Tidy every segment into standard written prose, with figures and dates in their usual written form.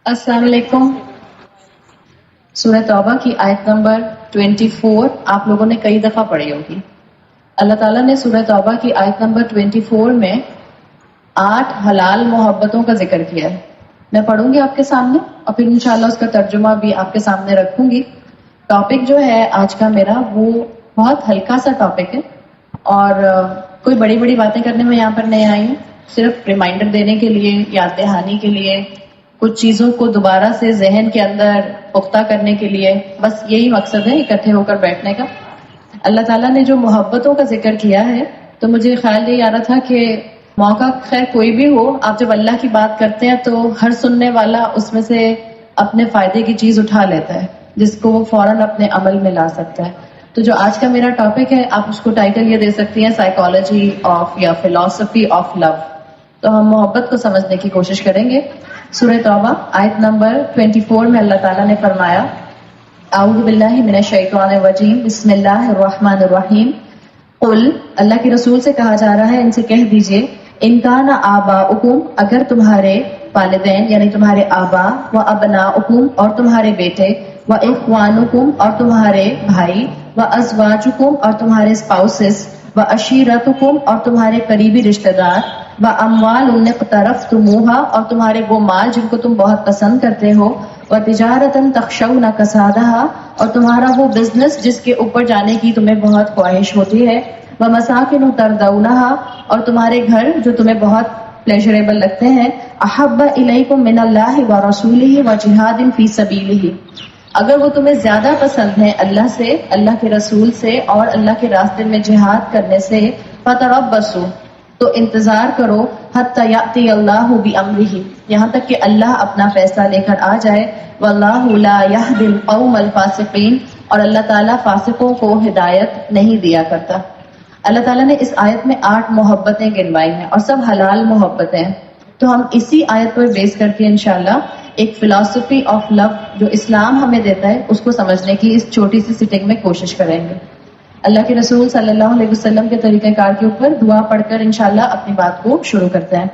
السلام علیکم. سورہ توبہ کی آیت نمبر 24 آپ لوگوں نے کئی دفعہ پڑھی ہوگی. اللہ تعالیٰ نے سورہ توبہ کی آیت نمبر 24 میں 8 حلال محبتوں کا ذکر کیا ہے. میں پڑھوں گی آپ کے سامنے اور پھر انشاءاللہ اس کا ترجمہ بھی آپ کے سامنے رکھوں گی. ٹاپک جو ہے آج کا میرا وہ بہت ہلکا سا ٹاپک ہے اور کوئی بڑی بڑی باتیں کرنے میں یہاں پر نہیں آئی ہوں. صرف ریمائنڈر دینے کے لیے، یاد دہانی کے لیے، کچھ چیزوں کو دوبارہ سے ذہن کے اندر پختہ کرنے کے لیے، بس یہی مقصد ہے اکٹھے ہو کر بیٹھنے کا. اللہ تعالیٰ نے جو محبتوں کا ذکر کیا ہے تو مجھے خیال یہی آ رہا تھا کہ موقع خیر کوئی بھی ہو، آپ جب اللہ کی بات کرتے ہیں تو ہر سننے والا اس میں سے اپنے فائدے کی چیز اٹھا لیتا ہے جس کو وہ فوراً اپنے عمل میں لا سکتا ہے. تو جو آج کا میرا ٹاپک ہے آپ اس کو ٹائٹل یہ دے سکتی ہیں، سائیکالوجی آف یا فلاسفی آف لو. تو ہم محبت کو سمجھنے کی کوشش کریں گے. سورہ توبہ آیت نمبر 24 میں اللہ تعالیٰ نے فرمایا، اعوذ باللہ من الشیطان الرجیم، بسم اللہ الرحمن الرحیم. قل، اللہ کے رسول سے کہا جا رہا ہے ان سے کہہ دیجئے، ان کان آباؤکم، اگر تمہارے والدین یعنی تمہارے آبا، و ابناؤکم اور تمہارے بیٹے، و اخوانکم اور تمہارے بھائی، و ازواجکم اور تمہارے اسپاؤسز، و عشیرتکم اور تمہارے قریبی رشتہ دار، و اموال اقترفتموہا اور تمہارے وہ مال جن کو تم بہت پسند کرتے ہو، و تجارتاً تخشون کسادہا اور تمہارا وہ بزنس جس کے اوپر جانے کی تمہیں بہت خواہش ہوتی ہے، و مساکن ترضونہا اور تمہارے گھر جو تمہیں بہت پلیجریبل لگتے ہیں، احب الیکم من اللہ و رسولہ و جہاد فی سبیلہ، اگر وہ تمہیں زیادہ پسند ہیں اللہ سے، اللہ کے رسول سے اور اللہ کے راستے میں جہاد کرنے سے، فتربصوا تو انتظار کرو، حتی یأتی اللہ بامرہ یہاں تک کہ اللہ اپنا فیصلہ لے کر آ جائے، واللہ لا یہدی القوم الفاسقین اور اللہ تعالیٰ فاسقوں کو ہدایت نہیں دیا کرتا. اللہ تعالیٰ نے اس آیت میں 8 محبتیں گنوائی ہیں اور سب حلال محبتیں ہیں. تو ہم اسی آیت پر بیس کر کے انشاءاللہ ایک فلاسفی آف لو جو اسلام ہمیں دیتا ہے اس کو سمجھنے کی اس چھوٹی سی سٹنگ میں کوشش کریں گے. اللہ کے رسول صلی اللہ علیہ وسلم کے طریقہ کار کے اوپر دعا پڑھ کر انشاءاللہ اپنی بات کو شروع کرتے ہیں.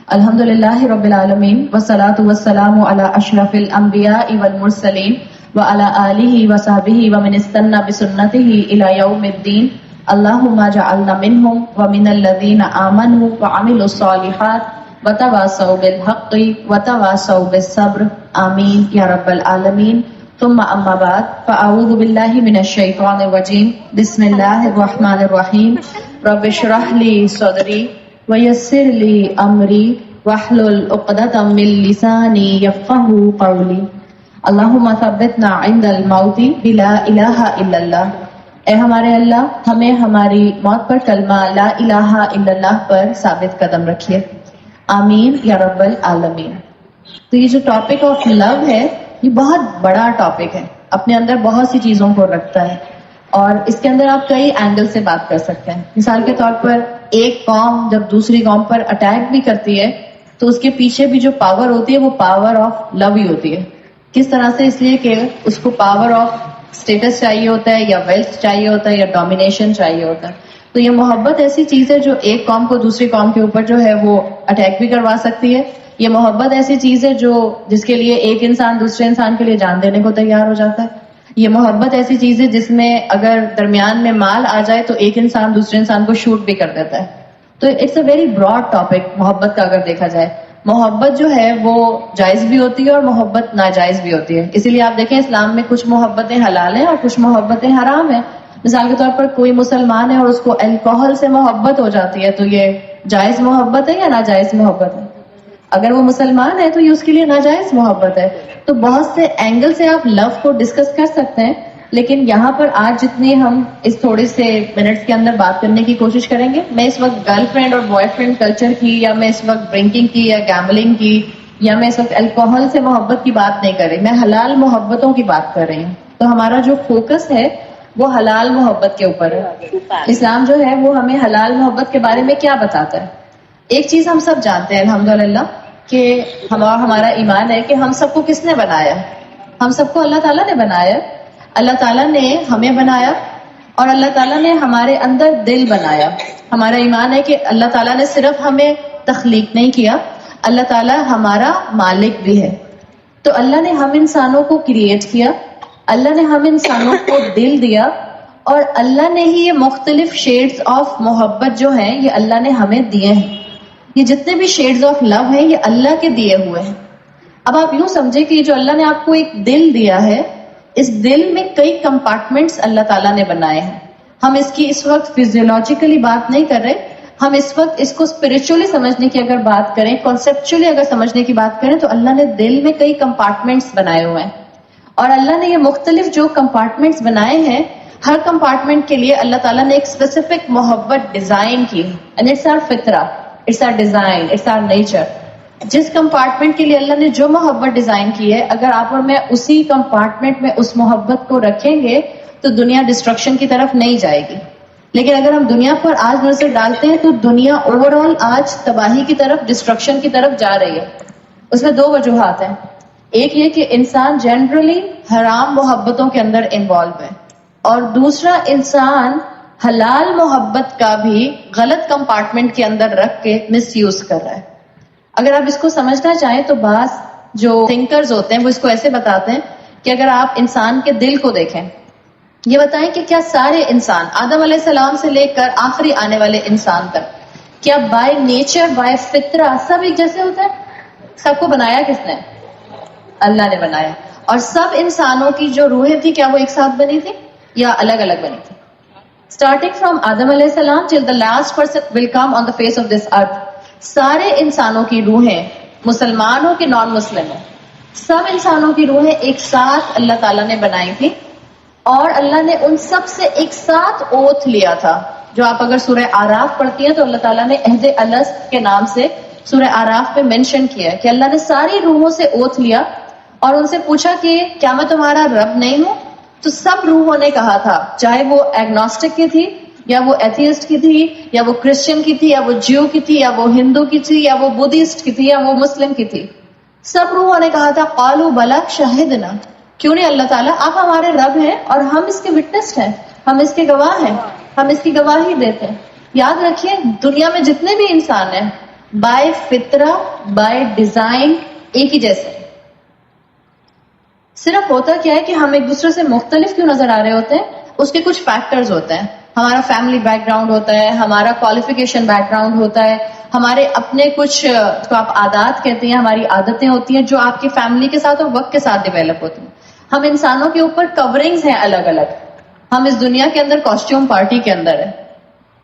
الحمدللہ رب العالمین والصلاة والسلام علی اشرف الانبیاء والمرسلین وعلی آلہ وصحبہ ومن استنى بسنتہ الی یوم الدین. اللہم اجعلنا منہم ومن الذین آمنوا وعملوا الصالحات وتواصوا بالحق وتواصوا بالصبر، آمین یا رب العالمین. ثم اما بعد فاعوذ باللہ من الشیطان الرجیم، بسم اللہ الرحمن الرحیم. رب اشرح لی صدری ویسر لی امری واحلل عقدۃ من لسانی یفقہوا قولی. اللہم ثبتنا عند الموت بلا الہ الا اللہ، اے ہمارے اللہ ہمیں ہماری موت پر کلمہ لا الہ الا اللہ پر ثابت قدم رکھیے، آمین یا رب العالمین. تو یہ جو ٹاپک آف لو ہے یہ بہت بڑا ٹاپک ہے، اپنے اندر بہت سی چیزوں کو رکھتا ہے اور اس کے اندر آپ کئی اینگل سے بات کر سکتے ہیں. مثال کے طور پر ایک قوم جب دوسری قوم پر اٹیک بھی کرتی ہے تو اس کے پیچھے بھی جو پاور ہوتی ہے وہ پاور آف لو ہی ہوتی ہے. کس طرح سے؟ اس لیے کہ اس کو پاور آف اسٹیٹس چاہیے ہوتا ہے یا ویلتھ چاہیے ہوتا ہے یا ڈومینیشن چاہیے ہوتا ہے. تو یہ محبت ایسی چیز ہے جو ایک قوم کو دوسری قوم کے اوپر جو ہے وہ اٹیک بھی کروا سکتی ہے. یہ محبت ایسی چیز ہے جو جس کے لیے ایک انسان دوسرے انسان کے لیے جان دینے کو تیار ہو جاتا ہے. یہ محبت ایسی چیز ہے جس میں اگر درمیان میں مال آ جائے تو ایک انسان دوسرے انسان کو شوٹ بھی کر دیتا ہے. تو it's a very broad topic محبت کا اگر دیکھا جائے. محبت جو ہے وہ جائز بھی ہوتی ہے اور محبت ناجائز بھی ہوتی ہے. اسی لیے آپ دیکھیں اسلام میں کچھ محبتیں حلال ہیں اور کچھ محبتیں حرام ہیں. مثال کے طور پر کوئی مسلمان ہے اور اس کو الکوہل سے محبت ہو جاتی ہے تو یہ جائز محبت ہے یا ناجائز محبت ہے؟ اگر وہ مسلمان ہے تو یہ اس کے لیے ناجائز محبت ہے. تو بہت سے اینگل سے آپ لو کو ڈسکس کر سکتے ہیں، لیکن یہاں پر آج جتنی ہم اس تھوڑے سے منٹس کے اندر بات کرنے کی کوشش کریں گے، میں اس وقت گرل فرینڈ اور بوائے فرینڈ کلچر کی یا میں اس وقت ڈرنکنگ کی یا گیمبلنگ کی یا میں اس وقت الکوہل سے محبت کی بات نہیں کر رہی، میں حلال محبتوں کی بات کر رہی ہوں. تو ہمارا جو فوکس ہے وہ حلال محبت کے اوپر ہے. اسلام جو ہے وہ ہمیں حلال محبت کے بارے میں کیا بتاتا ہے؟ ایک چیز ہم سب جانتے ہیں الحمدللہ کہ ہمارا ایمان ہے کہ ہم سب کو کس نے بنایا؟ ہم سب کو اللہ تعالیٰ نے بنایا. اللہ تعالیٰ نے ہمیں بنایا اور اللہ تعالیٰ نے ہمارے اندر دل بنایا. ہمارا ایمان ہے کہ اللہ تعالیٰ نے صرف ہمیں تخلیق نہیں کیا اللہ تعالیٰ ہمارا مالک بھی ہے. تو اللہ نے ہم انسانوں کو کریٹ کیا, اللہ نے ہم انسانوں کو دل دیا, اور اللہ نے ہی یہ مختلف شیڈز آف محبت جو ہیں یہ اللہ نے ہمیں دیے ہیں. یہ جتنے بھی شیڈز آف لو ہیں یہ اللہ کے دیے ہوئے ہیں. اب آپ یوں سمجھے کہ جو اللہ نے آپ کو ایک دل دیا ہے, اس دل میں کئی کمپارٹمنٹس اللہ تعالیٰ نے بنائے ہیں. ہم اس کی اس وقت فزیولوجیکلی بات نہیں کر رہے, ہم اس وقت اس کو اسپرچولی سمجھنے کی اگر بات کریں, کانسیپچولی اگر سمجھنے کی بات کریں, تو اللہ نے دل میں کئی کمپارٹمنٹس بنائے ہوئے ہیں. اور اللہ نے یہ مختلف جو کمپارٹمنٹس بنائے ہیں, ہر کمپارٹمنٹ کے لیے اللہ تعالیٰ نے ایک اسپیسیفک محبت ڈیزائن کی ہے. اینڈ اٹس آر فطرہ, it's our design, it's our nature. جس کمپارٹمنٹ کے لیے اللہ نے جو محبت ڈیزائن کی ہے, اگر آپ اور میں اسی کمپارٹمنٹ میں اس محبت کو رکھیں گے تو دنیا ڈسٹرکشن کی طرف نہیں جائے گی. لیکن اگر ہم دنیا پر آج نظر ڈالتے ہیں تو دنیا اوور آل آج تباہی کی طرف, ڈسٹرکشن کی طرف جا رہی ہے. اس میں دو وجوہات ہیں. ایک یہ کہ انسان جنرلی حرام محبتوں کے اندر انوالو ہے, اور دوسرا انسان حلال محبت کا بھی غلط کمپارٹمنٹ کے اندر رکھ کے مس یوز کر رہا ہے. اگر آپ اس کو سمجھنا چاہیں تو بعض جو تھنکرز ہوتے ہیں وہ اس کو ایسے بتاتے ہیں کہ اگر آپ انسان کے دل کو دیکھیں, یہ بتائیں کہ کیا سارے انسان آدم علیہ السلام سے لے کر آخری آنے والے انسان تک, کیا بائی نیچر, بائی فطرہ سب ایک جیسے ہوتے ہیں؟ سب کو بنایا کس نے؟ اللہ نے بنایا. اور سب انسانوں کی جو روحیں تھی کیا وہ ایک ساتھ بنی تھی یا الگ الگ بنی تھی؟ اسٹارٹنگ فرام آدم علیہ السلام till the last person will come on the face of this earth, سارے انسانوں کی روحیں, مسلمان ہو کہ نان مسلم ہو, سب انسانوں کی روحیں ایک ساتھ اللہ تعالیٰ نے بنائی تھی. اور اللہ نے ان سب سے ایک ساتھ اوتھ لیا تھا, جو آپ اگر سورہ آراف پڑھتی ہیں تو اللہ تعالیٰ نے عہد الست کے نام سے سورہ آراف پہ مینشن کیا ہے کہ اللہ نے ساری روحوں سے اوتھ لیا اور ان سے پوچھا کہ کیا میں تمہارا رب نہیں ہوں؟ تو سب روحوں نے کہا تھا, چاہے وہ ایگنوسٹک کی تھی یا وہ ایتھیسٹ کی تھی یا وہ کرسچن کی تھی یا وہ جیو کی تھی یا وہ ہندو کی تھی یا وہ بدھسٹ کی تھی یا وہ مسلم کی تھی, سب روحوں نے کہا تھا قالوا بلا شہدنا, کیوں نہیں اللہ تعالیٰ آپ ہمارے رب ہیں اور ہم اس کے وٹنس ہیں, ہم اس کے گواہ ہیں, ہم اس کی گواہی دیتے ہیں. یاد رکھیے دنیا میں جتنے بھی انسان ہیں بائی فطرہ, بائی ڈیزائن ایک ہی جیسے. صرف ہوتا کیا ہے کہ ہم ایک دوسرے سے مختلف کیوں نظر آ رہے ہوتے ہیں, اس کے کچھ فیکٹرز ہوتے ہیں. ہمارا فیملی بیک گراؤنڈ ہوتا ہے, ہمارا کوالیفیکیشن بیک گراؤنڈ ہوتا ہے, ہمارے اپنے کچھ تو آپ عادات کہتے ہیں, ہماری عادتیں ہوتی ہیں جو آپ کی فیملی کے ساتھ اور وقت کے ساتھ ڈیولپ ہوتی ہیں. ہم انسانوں کے اوپر کورنگز ہیں الگ الگ. ہم اس دنیا کے اندر کاسٹیوم پارٹی کے اندر ہے.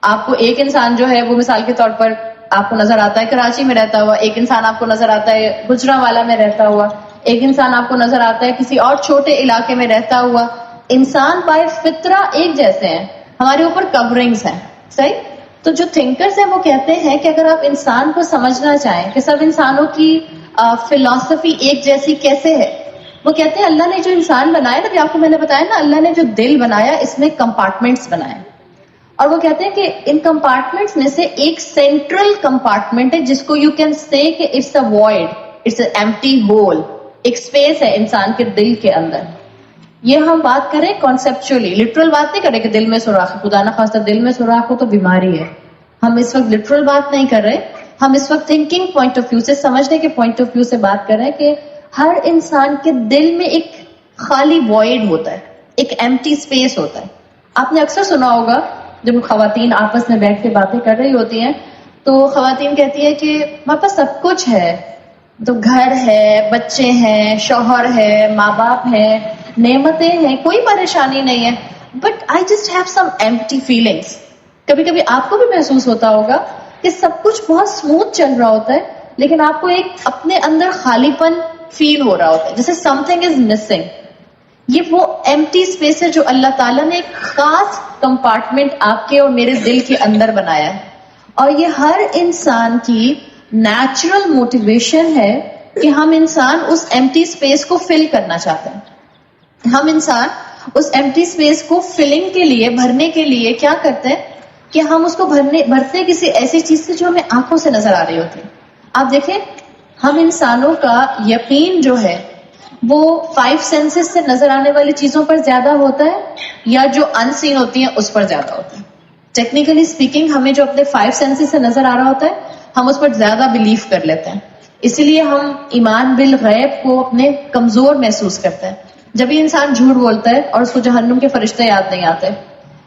آپ کو ایک انسان جو ہے وہ مثال کے طور پر آپ کو نظر آتا ہے کراچی میں رہتا ہوا, ایک انسان آپ کو نظر آتا ہے گجرانوالہ میں رہتا ہوا, ایک انسان آپ کو نظر آتا ہے کسی اور چھوٹے علاقے میں رہتا ہوا. انسان بائی فطرہ ایک جیسے ہیں, ہمارے اوپر کورنگز ہیں. صحیح؟ تو جو تھنکرز ہیں وہ کہتے ہیں کہ اگر آپ انسان کو سمجھنا چاہیں کہ سب انسانوں کی فلسفی ایک جیسی کیسے ہے, وہ کہتے ہیں اللہ نے جو انسان بنایا نا, آپ کو میں نے بتایا نا, اللہ نے جو دل بنایا اس میں کمپارٹمنٹس بنائے, اور وہ کہتے ہیں کہ ان کمپارٹمنٹس میں سے ایک سینٹرل کمپارٹمنٹ ہے جس کو یو کین سے کہ it's a wide, it's a empty hole, ایک اسپیس ہے انسان کے دل کے اندر. یہ ہم بات کریں کانسیپچولی, لٹرل بات نہیں کریں کہ دل میں سوراخ ہے, خدا نہ خواستہ دل میں سوراخ ہو تو بیماری ہے. ہم اس وقت لٹرل بات نہیں کر رہے, ہم اس وقت تھنکنگ پوائنٹ آف ویو سے, سمجھنے کے پوائنٹ آف ویو سے بات کر رہے ہیں کہ ہر انسان کے دل میں ایک خالی وائڈ ہوتا ہے, ایک ایمٹی اسپیس ہوتا ہے. آپ نے اکثر سنا ہوگا جب خواتین آپس میں بیٹھ کے باتیں کر رہی ہوتی ہیں تو خواتین کہتی ہے کہ ہمارے پاس سب کچھ ہے, تو گھر ہے, بچے ہیں, شوہر ہے, ماں باپ ہیں, نعمتیں ہیں, کوئی پریشانی نہیں ہے, but I just have some empty feelings. کبھی کبھی آپ کو بھی محسوس ہوتا ہوگا کہ سب کچھ بہت اسموتھ چل رہا ہوتا ہے لیکن آپ کو ایک اپنے اندر خالی پن فیل ہو رہا ہوتا ہے, جیسے سم تھنگ از مسنگ. یہ وہ ایمٹی اسپیس ہے جو اللہ تعالیٰ نے ایک خاص کمپارٹمنٹ آپ کے اور میرے دل کے اندر بنایا ہے, اور یہ ہر انسان کی نیچرل موٹیویشن ہے کہ ہم انسان اس ایمٹی اسپیس کو فل کرنا چاہتے ہیں. ہم انسان اس ایمٹی اسپیس کو فلنگ کے لیے, بھرنے کے لیے کیا کرتے ہیں کہ ہم اس کو بھرتے کسی ایسی چیز سے جو ہمیں آنکھوں سے نظر آ رہی ہوتی ہے. آپ دیکھیں ہم انسانوں کا یقین جو ہے وہ 5 سینسز سے نظر آنے والی چیزوں پر زیادہ ہوتا ہے یا جو ان سین ہوتی ہیں اس پر زیادہ ہوتا ہے. ٹیکنیکلی اسپیکنگ ہمیں جو اپنے 5 سینسز سے نظر آ رہا ہوتا ہے ہم اس پر زیادہ بلیو کر لیتے ہیں. اسی لیے ہم ایمان بالغیب کو اپنے کمزور محسوس کرتے ہیں. جب بھی انسان جھوٹ بولتا ہے اور اس کو جہنم کے فرشتے یاد نہیں آتے,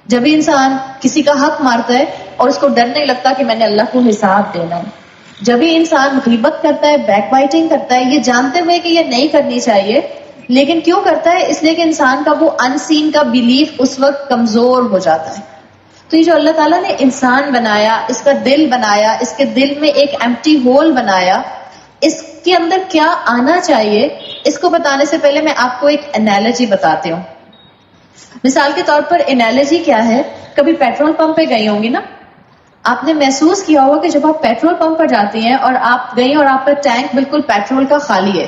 جب بھی انسان کسی کا حق مارتا ہے اور اس کو ڈر نہیں لگتا کہ میں نے اللہ کو حساب دینا ہے, جب بھی انسان غیبت کرتا ہے, بیک بائٹنگ کرتا ہے, یہ جانتے ہوئے کہ یہ نہیں کرنی چاہیے, لیکن کیوں کرتا ہے؟ اس لیے کہ انسان کا وہ ان سین کا بیلیف اس وقت کمزور ہو جاتا ہے. تو یہ جو اللہ تعالیٰ نے انسان بنایا, اس کا دل بنایا, اس کے دل میں ایک ایمپٹی ہول بنایا, اس کے اندر کیا آنا چاہیے, اس کو بتانے سے پہلے میں آپ کو ایک انالوجی بتاتی ہوں. مثال کے طور پر انالوجی کیا ہے؟ کبھی پیٹرول پمپ پہ گئی ہوں گی نا, آپ نے محسوس کیا ہوگا کہ جب آپ پیٹرول پمپ پر جاتی ہیں اور آپ گئی اور آپ کا ٹینک بالکل پیٹرول کا خالی ہے,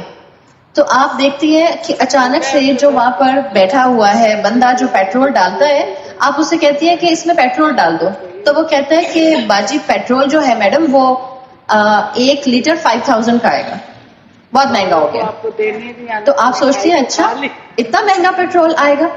تو آپ دیکھتی ہیں کہ اچانک سے جو وہاں پر بیٹھا ہوا ہے بندہ جو پیٹرول ڈالتا ہے, آپ اسے کہتی ہیں کہ اس میں پیٹرول ڈال دو, تو وہ کہتا ہے کہ باجی پیٹرول جو ہے میڈم وہ 1 لیٹر 5000 کا آئے گا, بہت مہنگا ہو گیا. تو آپ سوچتی ہیں اچھا اتنا مہنگا پیٹرول آئے گا.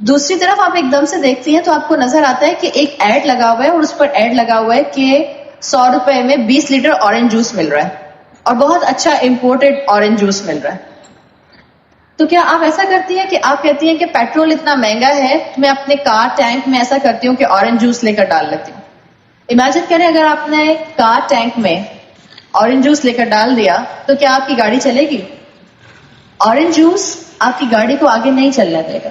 دوسری طرف آپ ایک دم سے دیکھتی ہیں تو آپ کو نظر آتا ہے کہ ایک ایڈ لگا ہوا ہے اور اس پر ایڈ لگا ہوا ہے کہ 100 روپے میں 20 لیٹر اورنج جوس مل رہا ہے اور بہت اچھا امپورٹڈ اورنج جوس مل رہا ہے. تو کیا آپ ایسا کرتی ہیں کہ آپ کہتی ہیں کہ پیٹرول اتنا مہنگا ہے, میں اپنے کار ٹینک میں ایسا کرتی ہوں کہ اورنج جوس لے کر ڈال لیتی ہوں. امیجن کریں اگر آپ نے کار ٹینک میں اورنج جوس لے کر ڈال دیا تو کیا آپ کی گاڑی چلے گی؟ اورنج جوس آپ کی گاڑی کو آگے نہیں چلنے دے گا,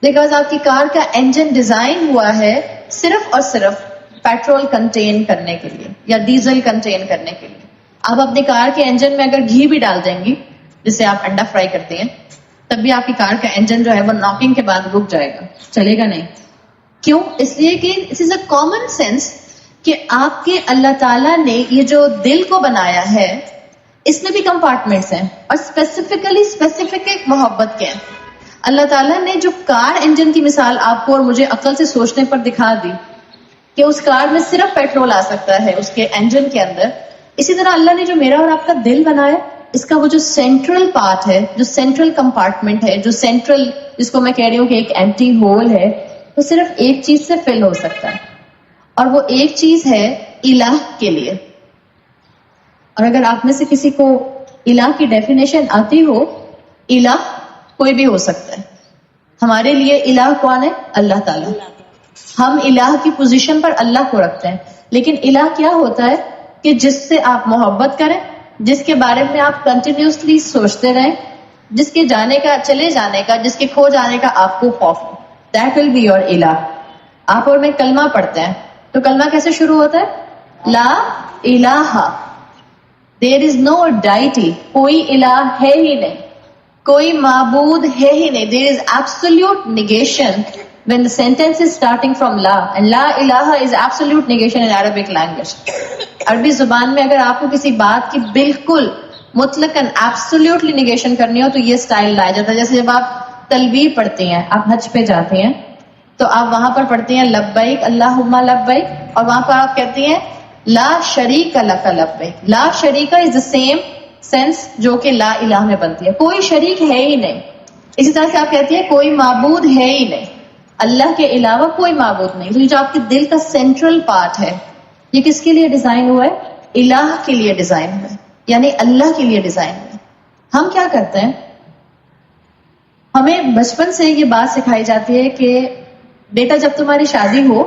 بیکاز آپ کی کار کا انجن ڈیزائن ہوا ہے صرف اور صرف پیٹرول کنٹین کرنے کے لیے یا ڈیزل کنٹین کرنے کے لیے. آپ اپنی کار کے انجن میں اگر گھی بھی ڈال دیں گی, جسے آپ انڈا فرائی کرتے ہیں, تب بھی آپ کی کار کا انجن جو ہے وہ ناکنگ کے بعد رک جائے گا, چلے گا نہیں. کیوں؟ اس لیے کہ it is a common sense کہ آپ کے اللہ تعالیٰ نے یہ جو دل کو بنایا ہے اس میں بھی کمپارٹمنٹس ہیں اور اسپیسیفک ایک محبت کے ہیں. اللہ تعالیٰ نے جو کار انجن کی مثال آپ کو اور مجھے عقل سے سوچنے پر دکھا دی کہ اس کار میں صرف پیٹرول آ سکتا ہے اس کے انجن کے اندر, اسی طرح اللہ نے جو میرا اور آپ کا دل بنایا, اس کا وہ جو سینٹرل پارٹ ہے, جو سینٹرل کمپارٹمنٹ ہے, جو سینٹرل جس کو میں کہہ رہی ہوں کہ ایک ایمپٹی ہول ہے, وہ صرف ایک چیز سے فل ہو سکتا ہے, اور وہ ایک چیز ہے الہ کے لیے. اور اگر آپ میں سے کسی کو الہ کی ڈیفینیشن آتی ہو, الہ کوئی بھی ہو سکتا ہے. ہمارے لیے الہ کون ہے؟ اللہ تعالیٰ. ہم الہ کی پوزیشن پر اللہ کو رکھتے ہیں, لیکن الہ کیا ہوتا ہے کہ جس سے آپ محبت کریں, جس کے بارے میں آپ کنٹینیوسلی سوچتے رہیں, جس کے جانے کا, چلے جانے کا, جس کے کھو جانے کا آپ کو خوف ہو. دیٹ ول بی یور الہ. آپ اور میں کلمہ پڑھتے ہیں تو کلمہ کیسے شروع ہوتا ہے؟ لا الہ, دیر از نو ڈائٹی, کوئی الہ ہے ہی نہیں, کوئی معبود ہے ہی نہیں. There is absolute negation when the sentence is starting from la, and la ilaha is absolute negation in Arabic language. عربی زبان میں اگر آپ کو کسی بات کی بالکل مطلقاً ایبسولوٹلی نیگیشن کرنی ہو تو یہ سٹائل لایا جاتا ہے. جیسے جب آپ تلبیہ پڑھتی ہیں, آپ حج پہ جاتی ہیں تو آپ وہاں پر پڑھتی ہیں لبیک اللہم لبیک, اور وہاں پر آپ کہتی ہیں لا شریک لک لبیک. لا شریکہ از the same sense جو کہ لا الہ میں بنتی ہے, کوئی شریک ہے ہی نہیں. اسی طرح سے آپ کہتی ہیں کوئی معبود ہے ہی نہیں, اللہ کے علاوہ کوئی معبود نہیں. تو یہ جو آپ کے دل کا سینٹرل پارٹ ہے, یہ کس کے لیے ڈیزائن ہوا ہے؟ الہ کے لیے ڈیزائن ہوا ہے, یعنی اللہ کے لیے ڈیزائن ہوا ہے. ہم کیا کرتے ہیں, ہمیں بچپن سے یہ بات سکھائی جاتی ہے کہ بیٹا جب تمہاری شادی ہو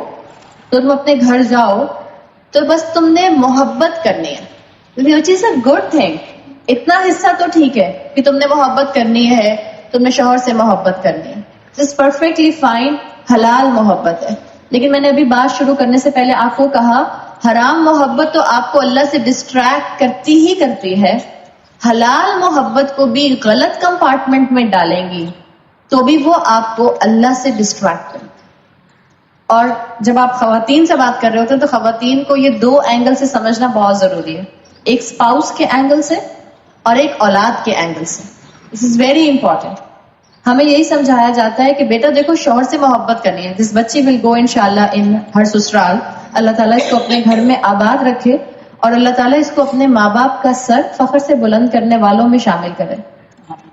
تو تم اپنے گھر جاؤ تو بس تم نے محبت کرنی ہے, which is a good thing. اتنا حصہ تو ٹھیک ہے کہ تم نے محبت کرنی ہے, تم نے شوہر سے محبت کرنی ہے, This is perfectly fine, حلال محبت ہے. لیکن میں نے ابھی بات شروع کرنے سے پہلے آپ کو کہا حرام محبت تو آپ کو اللہ سے ڈسٹریکٹ کرتی ہی کرتی ہے, حلال محبت کو بھی غلط کمپارٹمنٹ میں ڈالیں گی تو بھی وہ آپ کو اللہ سے ڈسٹریکٹ کرتی. اور جب آپ خواتین سے بات کر رہے ہوتے ہیں تو خواتین کو یہ 2 اینگل سے سمجھنا بہت ضروری ہے, ایک اسپاؤس کے اینگل سے اور ایک اولاد کے اینگل سے. دس از ویری امپورٹنٹ. ہمیں یہی سمجھایا جاتا ہے کہ بیٹا دیکھو شوہر سے محبت کرنی ہے, دس بچی ول گو انشاءاللہ ان ہر سسرال. اللہ تعالیٰ اس کو اپنے گھر میں آباد رکھے اور اللہ تعالیٰ اس کو اپنے ماں باپ کا سر فخر سے بلند کرنے والوں میں شامل کرے,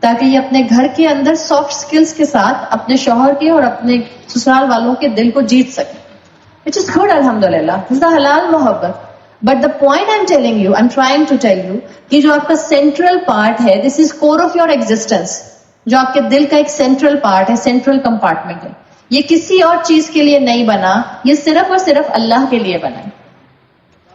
تاکہ یہ اپنے گھر کے اندر سافٹ سکلز کے ساتھ اپنے شوہر کے اور اپنے سسرال والوں کے دل کو جیت سکے, which is good الحمدللہ. اس کا حلال محبت. But the point I'm telling you, I'm trying to tell you, کہ جو آپ کا سینٹرل پارٹ ہے, this is core of your existence, جو آپ کے دل کا ایک سینٹرل پارٹ ہے, سینٹرل کمپارٹمنٹ ہے, یہ کسی اور چیز کے لیے نہیں بنا, یہ صرف اور صرف اللہ کے لیے بنا ہے.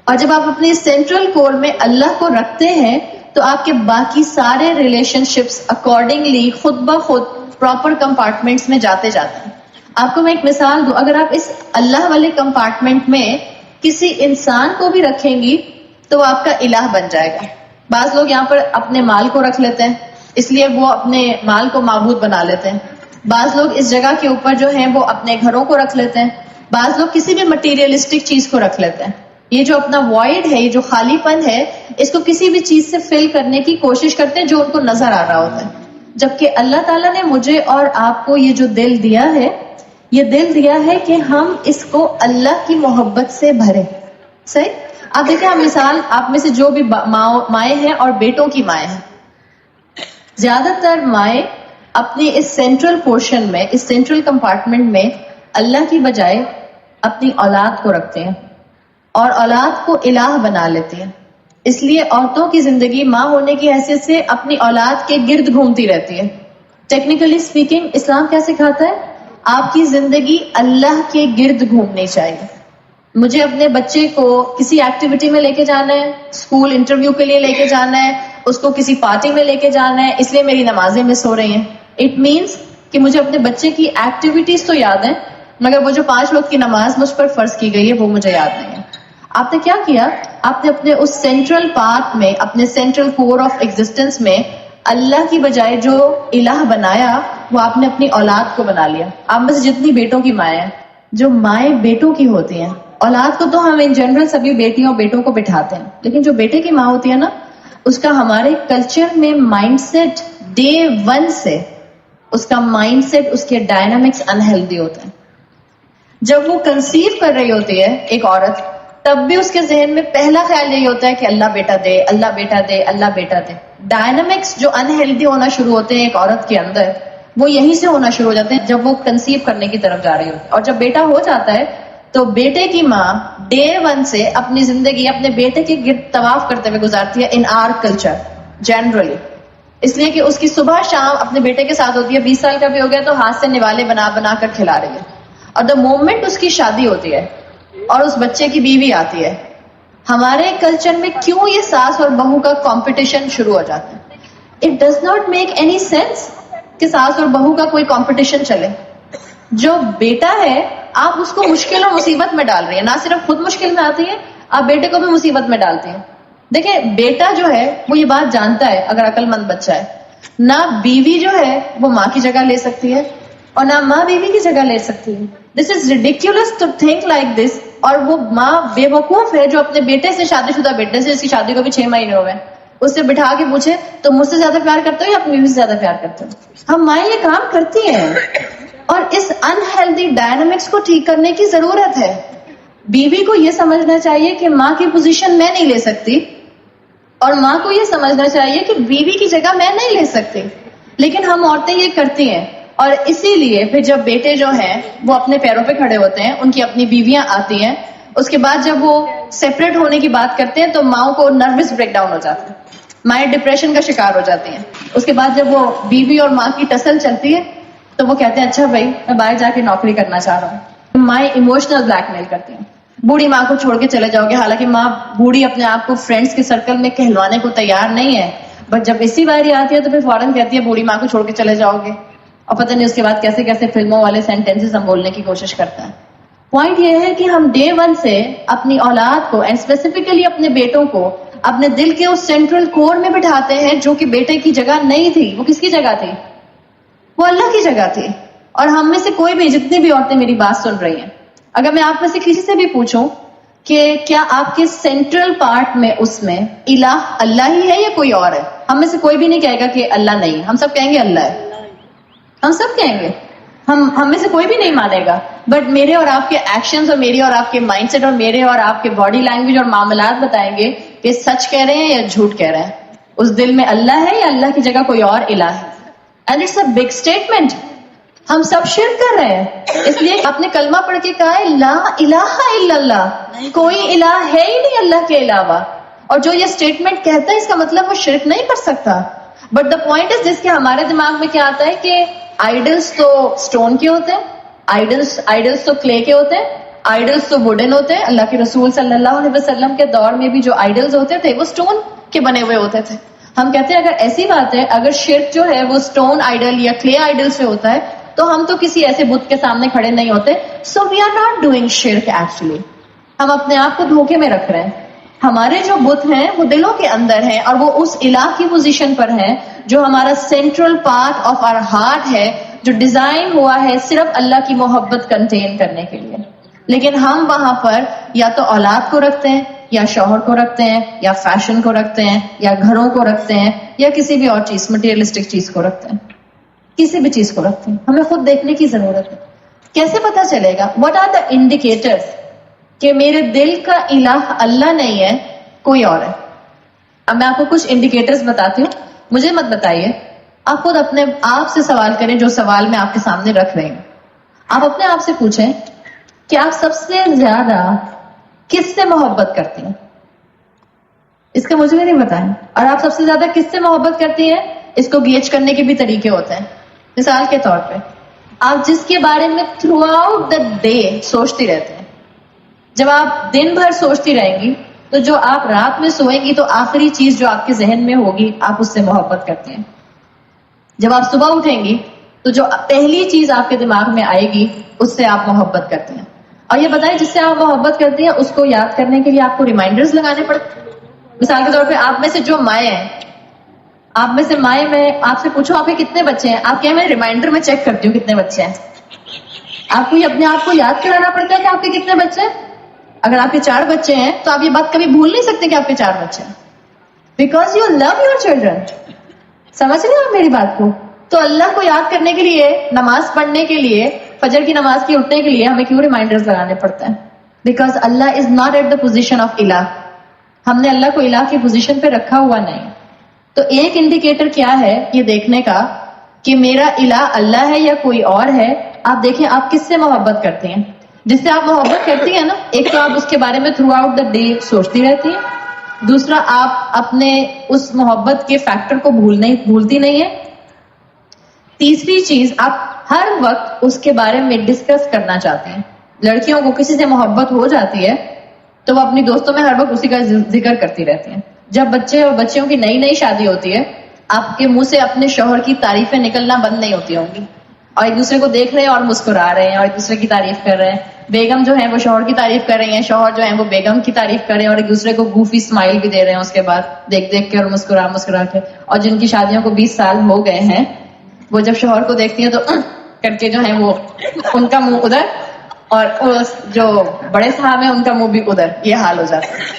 اور جب آپ اپنے سینٹرل کور میں اللہ کو رکھتے ہیں تو آپ کے باقی سارے ریلیشن شپس اکارڈنگلی خود بخود پراپر کمپارٹمنٹس میں جاتے جاتے ہیں. آپ کو میں ایک مثال دوں, اگر آپ اس اللہ والے کمپارٹمنٹ میں کسی انسان کو بھی رکھیں گی تو وہ آپ کا الہ بن جائے گا. بعض لوگ یہاں پر اپنے مال کو رکھ لیتے ہیں, اس لیے وہ اپنے مال کو معبود بنا لیتے ہیں. بعض لوگ اس جگہ کے اوپر جو ہیں وہ اپنے گھروں کو رکھ لیتے ہیں. بعض لوگ کسی بھی مٹیریلسٹک چیز کو رکھ لیتے ہیں. یہ جو اپنا وائڈ ہے, یہ جو خالی پن ہے, اس کو کسی بھی چیز سے فل کرنے کی کوشش کرتے ہیں جو ان کو نظر آ رہا ہوتا ہے. جبکہ اللہ تعالیٰ نے مجھے اور آپ کو یہ جو دل دیا ہے, یہ دل دیا ہے کہ ہم اس کو اللہ کی محبت سے بھریں. صحیح؟ آپ دیکھیں, ہم مثال آپ میں سے جو بھی مائیں ہیں اور بیٹوں کی مائیں ہیں, زیادہ تر مائیں اپنی اس سینٹرل پورشن میں, اس سینٹرل کمپارٹمنٹ میں اللہ کی بجائے اپنی اولاد کو رکھتے ہیں اور اولاد کو الہ بنا لیتی ہیں. اس لیے عورتوں کی زندگی ماں ہونے کی حیثیت سے اپنی اولاد کے گرد گھومتی رہتی ہے. ٹیکنیکلی اسپیکنگ اسلام کیا سکھاتا ہے؟ آپ کی زندگی اللہ کے گرد گھومنی چاہیے. مجھے اپنے بچے کو کسی ایکٹیویٹی میں لے کے جانا ہے, اسکول انٹرویو کے لیے لے کے جانا ہے, اس کو کسی پارٹی میں لے کے جانا ہے, اس لیے میری نمازیں مس ہو رہی ہیں. اٹ مینس کہ مجھے اپنے بچے کی ایکٹیویٹیز تو یاد ہیں, مگر وہ جو 5 وقت کی نماز مجھ پر فرض کی گئی ہے وہ مجھے یاد نہیں ہے. آپ نے کیا کیا؟ آپ نے اپنے اس سینٹرل پارٹ میں, اپنے سینٹرل کور آف ایگزسٹنس میں اللہ کی بجائے جو الہ بنایا وہ آپ نے اپنی اولاد کو بنا لیا. آپ میں سے جتنی بیٹوں کی مائیں ہیں, جو مائیں بیٹوں کی ہوتی ہیں, اولاد کو تو ہم ان جنرل سبھی بیٹیوں اور بیٹوں کو بٹھاتے ہیں, لیکن جو بیٹے کی ماں ہوتی ہے نا, اس کا ہمارے کلچر میں مائنڈ سیٹ ڈے 1 سے, اس کا مائنڈ سیٹ, اس کے ڈائنامکس انہیلدی ہوتے ہیں. جب وہ کنسیو کر رہی ہوتی ہے ایک عورت, تب بھی اس کے ذہن میں پہلا خیال یہی ہوتا ہے کہ اللہ بیٹا دے, اللہ بیٹا دے, اللہ بیٹا دے. ڈائنامکس جو انہیلدی ہونا شروع ہوتے ہیں ایک عورت کے اندر, وہ یہیں سے ہونا شروع ہو جاتے ہیں جب وہ کنسیو کرنے کی طرف جا رہی ہوتی ہے. اور جب بیٹا ہو جاتا ہے تو بیٹے کی ماں ڈے 1 سے اپنی زندگی اپنے بیٹے کے گرد طواف کرتے ہوئے گزارتی ہے ان آر کلچر جنرلی. اس لیے کہ اس کی صبح شام اپنے بیٹے کے ساتھ ہوتی ہے. 20 سال کا بھی ہو گیا تو ہاتھ سے نوالے بنا بنا کر کھلا رہی ہے. اور دا مومنٹ اس کی شادی ہوتی ہے اور اس بچے کی بیوی آتی ہے, ہمارے کلچر میں کیوں یہ ساس اور بہو کا کمپٹیشن شروع ہو جاتا ہے؟ It does not make any sense کہ ساس اور بہو کا کوئی کمپٹیشن چلے. جو بیٹا ہے آپ اس کو مشکل اور مصیبت میں ڈال رہی ہیں, نہ صرف خود مشکل میں آتی ہے, آپ بیٹے کو بھی مصیبت میں ڈالتی ہیں. دیکھیں, بیٹا جو ہے وہ یہ بات جانتا ہے, اگر عقل مند بچہ ہے, نہ بیوی جو ہے وہ ماں کی جگہ لے سکتی ہے اور نہ ماں بیوی کی جگہ لے سکتی ہے. This is ridiculous to think like this. اور وہ ماں بے وقوف ہے جو اپنے بیٹے سے, شادی شدہ بیٹے سے, جس کی شادی کو بھی 6 مہینے ہوئے, اس سے بٹھا کے پوچھے تو مجھ سے زیادہ پیار کرتے ہو یا اپنی بیوی سے زیادہ پیار کرتے ہو؟ ہم مائیں یہ کام کرتی ہیں اور اس انہیلدی ڈائنامکس کو ٹھیک کرنے کی ضرورت ہے. بیوی کو یہ سمجھنا چاہیے کہ ماں کی پوزیشن میں نہیں لے سکتی, اور ماں کو یہ سمجھنا چاہیے کہ بیوی کی جگہ میں نہیں لے سکتی. لیکن ہم عورتیں یہ کرتی ہیں, اور اسی لیے پھر جب بیٹے جو ہیں وہ اپنے پیروں پہ کھڑے ہوتے ہیں, ان کی اپنی بیویاں آتی ہیں, اس کے بعد جب وہ سیپریٹ ہونے کی بات کرتے ہیں تو ماؤں کو نروس بریک ڈاؤن ہو جاتا ہے, مائیں ڈپریشن کا شکار ہو جاتی ہیں. اس کے بعد جب وہ بیوی اور ماں کی ٹسل چلتی ہے تو وہ کہتے ہیں اچھا بھائی میں باہر جا کے نوکری کرنا چاہ رہا ہوں. مائیں ایموشنل بلیک میل کرتی ہیں, بوڑھی ماں کو چھوڑ کے چلے جاؤ گے, حالانکہ ماں بوڑھی اپنے آپ کو فرینڈس کے سرکل میں کہلوانے کو تیار نہیں ہے, بٹ جب اسی باری آتی ہے تو پھر فوراً کہتی ہے بوڑھی ماں کو چھوڑ کے چلے جاؤ گے, اور پتہ نہیں اس کے بعد کیسے کیسے فلموں والے سینٹینسز ہم بولنے کی کوشش کرتا ہے. پوائنٹ یہ ہے کہ ہم ڈے 1 سے اپنی اولاد کو, اینڈ اسپیسیفکلی اپنے بیٹوں کو, اپنے دل کے اس سینٹرل کور میں بٹھاتے ہیں جو کہ بیٹے کی جگہ نہیں تھی. وہ کس کی جگہ تھی؟ وہ اللہ کی جگہ تھی. اور ہم میں سے کوئی بھی, جتنی بھی عورتیں میری بات سن رہی ہیں, اگر میں آپ میں سے کسی سے بھی پوچھوں کہ کیا آپ کے سینٹرل پارٹ میں اس میں الہ اللہ ہی ہے یا کوئی اور ہے, ہم میں سے کوئی بھی نہیں کہے گا کہ اللہ نہیں, ہم سب کہیں گے اللہ ہے. ہم سب کہیں گے, ہم میں سے کوئی بھی نہیں مانے گا. بٹ میرے اور آپ کے ایکشنز اور میری اور آپ کے مائنڈ سیٹ اور میرے اور آپ کے باڈی لینگویج اور معاملات بتائیں گے کہ سچ کہہ رہے ہیں یا جھوٹ کہہ رہے ہیں. اس دل میں اللہ ہے یا اللہ کی جگہ کوئی اور الہ ہے. And it's a big statement. ہم سب شرک کر رہے ہیں. اس لیے آپ نے کلمہ پڑھ کے کہا ہے لا الہ الا اللہ، کوئی الہ ہے ہی نہیں اللہ کے علاوہ. اور جو یہ اسٹیٹمنٹ کہتا ہے اس کا مطلب وہ شرک نہیں کر سکتا. بٹ دا پوائنٹ از جس کے ہمارے دماغ میں کیا آتا ہے کہ آئیڈلس تو اسٹون کے ہوتے ہیں، آئیڈلس تو کلے کے ہوتے ہیں، آئیڈلس تو ووڈن ہوتے ہیں. اللہ کے رسول صلی اللہ علیہ وسلم کے دور میں بھی جو آئیڈلز ہوتے تھے وہ اسٹون کے بنے ہوئے ہوتے تھے. ہم کہتے ہیں اگر ایسی بات ہے، اگر شرک جو ہے وہ اسٹون آئیڈل یا کلے آئیڈل سے ہوتا ہے تو ہم تو کسی ایسے بت کے سامنے کھڑے نہیں ہوتے. سو وی آر ناٹ ڈوئنگ شرک ایکچولی. ہم اپنے آپ کو دھوکے میں رکھ رہے ہیں. ہمارے جو بت ہیں وہ دلوں کے اندر ہیں اور وہ اس الہ کی پوزیشن پر ہیں جو ہمارا central part of our heart ہے، جو ڈیزائن ہوا ہے صرف اللہ کی محبت کنٹین کرنے کے لیے. لیکن ہم وہاں پر یا تو اولاد کو رکھتے ہیں، یا شوہر کو رکھتے ہیں، یا فیشن کو رکھتے ہیں، یا گھروں کو رکھتے ہیں، یا کسی بھی اور چیز مٹیریلسٹک چیز کو رکھتے ہیں. کسی بھی چیز کو رکھتے ہیں. ہمیں خود دیکھنے کی ضرورت ہے. کیسے پتا چلے گا؟ واٹ آر دا انڈیکیٹرز کہ میرے دل کا الہ اللہ نہیں ہے کوئی اور ہے؟ اب میں آپ کو کچھ انڈیکیٹرز بتاتی ہوں، مجھے مت بتائیے. آپ خود اپنے آپ سے سوال کریں جو سوال میں آپ کے سامنے رکھ رہی ہوں. آپ اپنے آپ سے پوچھیں کہ آپ سب سے زیادہ کس سے محبت کرتی ہیں؟ اس کا مجھے نہیں بتائیں. اور آپ سب سے زیادہ کس سے محبت کرتی ہیں اس کو گیج کرنے کے بھی طریقے ہوتے ہیں. مثال کے طور پہ آپ جس کے بارے میں تھرو آؤٹ دا ڈے سوچتی رہتے ہیں، جب آپ دن بھر سوچتی رہیں گی تو جو آپ رات میں سوئیں گی تو آخری چیز جو آپ کے ذہن میں ہوگی آپ اس سے محبت کرتے ہیں. جب آپ صبح اٹھیں گی تو جو پہلی چیز آپ کے دماغ میں آئے گی اس سے آپ محبت کرتے ہیں. اور یہ بتائیں جس سے آپ محبت کرتے ہیں اس کو یاد کرنے کے لیے آپ کو ریمائنڈرز لگانے پڑتے ہیں. مثال کے طور پہ آپ میں سے جو مائیں ہیں، آپ میں سے مائیں، میں آپ سے پوچھوں آپ کے کتنے بچے ہیں، آپ کہیں میں ریمائنڈر میں چیک کرتی ہوں کتنے بچے ہیں. آپ کو اپنے آپ کو یاد کرانا پڑتا ہے کہ آپ کے کتنے بچے ہیں. اگر آپ کے 4 بچے ہیں تو آپ یہ بات کبھی بھول نہیں سکتے کہ آپ کے 4 بچے ہیں، because you love your children. سمجھ رہے ہیں آپ میری بات کو؟ تو اللہ کو یاد کرنے کے لیے، نماز پڑھنے کے لیے، فجر کی نماز کی اٹھنے کے لیے ہمیں کیوں ریمائنڈرز لگانے پڑتے ہیں؟ Because Allah is not at the position of الہ. ہم نے اللہ کو الہ کی پوزیشن پہ رکھا ہوا نہیں. تو ایک انڈیکیٹر کیا ہے یہ دیکھنے کا کہ میرا الہ اللہ ہے یا کوئی اور ہے. آپ دیکھیں آپ کس سے محبت کرتے ہیں. جس سے آپ محبت کرتی ہیں نا، ایک تو آپ اس کے بارے میں تھرو آؤٹ دا ڈے سوچتی رہتی ہیں، دوسرا آپ اپنے اس محبت کے فیکٹر کو بھولتی نہیں ہیں، تیسری چیز آپ ہر وقت اس کے بارے میں ڈسکس کرنا چاہتے ہیں. لڑکیوں کو کسی سے محبت ہو جاتی ہے تو وہ اپنی دوستوں میں ہر وقت اسی کا ذکر کرتی رہتی ہیں. جب بچے اور بچیوں کی نئی شادی ہوتی ہے آپ کے منہ سے اپنے شوہر کی تعریفیں نکلنا بند نہیں ہوتی ہوں گی، اور ایک دوسرے کو دیکھ رہے ہیں اور مسکرا رہے ہیں اور ایک دوسرے کی تعریف کر رہے ہیں. بیگم جو ہیں وہ شوہر کی تعریف کر رہی ہیں، شوہر جو ہیں وہ بیگم کی تعریف کر رہے ہیں، اور ایک دوسرے کو گوفی اسمائل بھی دے رہے ہیں اس کے بعد دیکھ کے اور مسکرا کے. اور جن کی شادیوں کو 20 سال ہو گئے ہیں وہ جب شوہر کو دیکھتی ہیں تو کر کے جو ہیں وہ ان کا منہ ادھر، اور جو بڑے صاحب ہیں ان کا منہ بھی ادھر. یہ حال ہو جاتا ہے.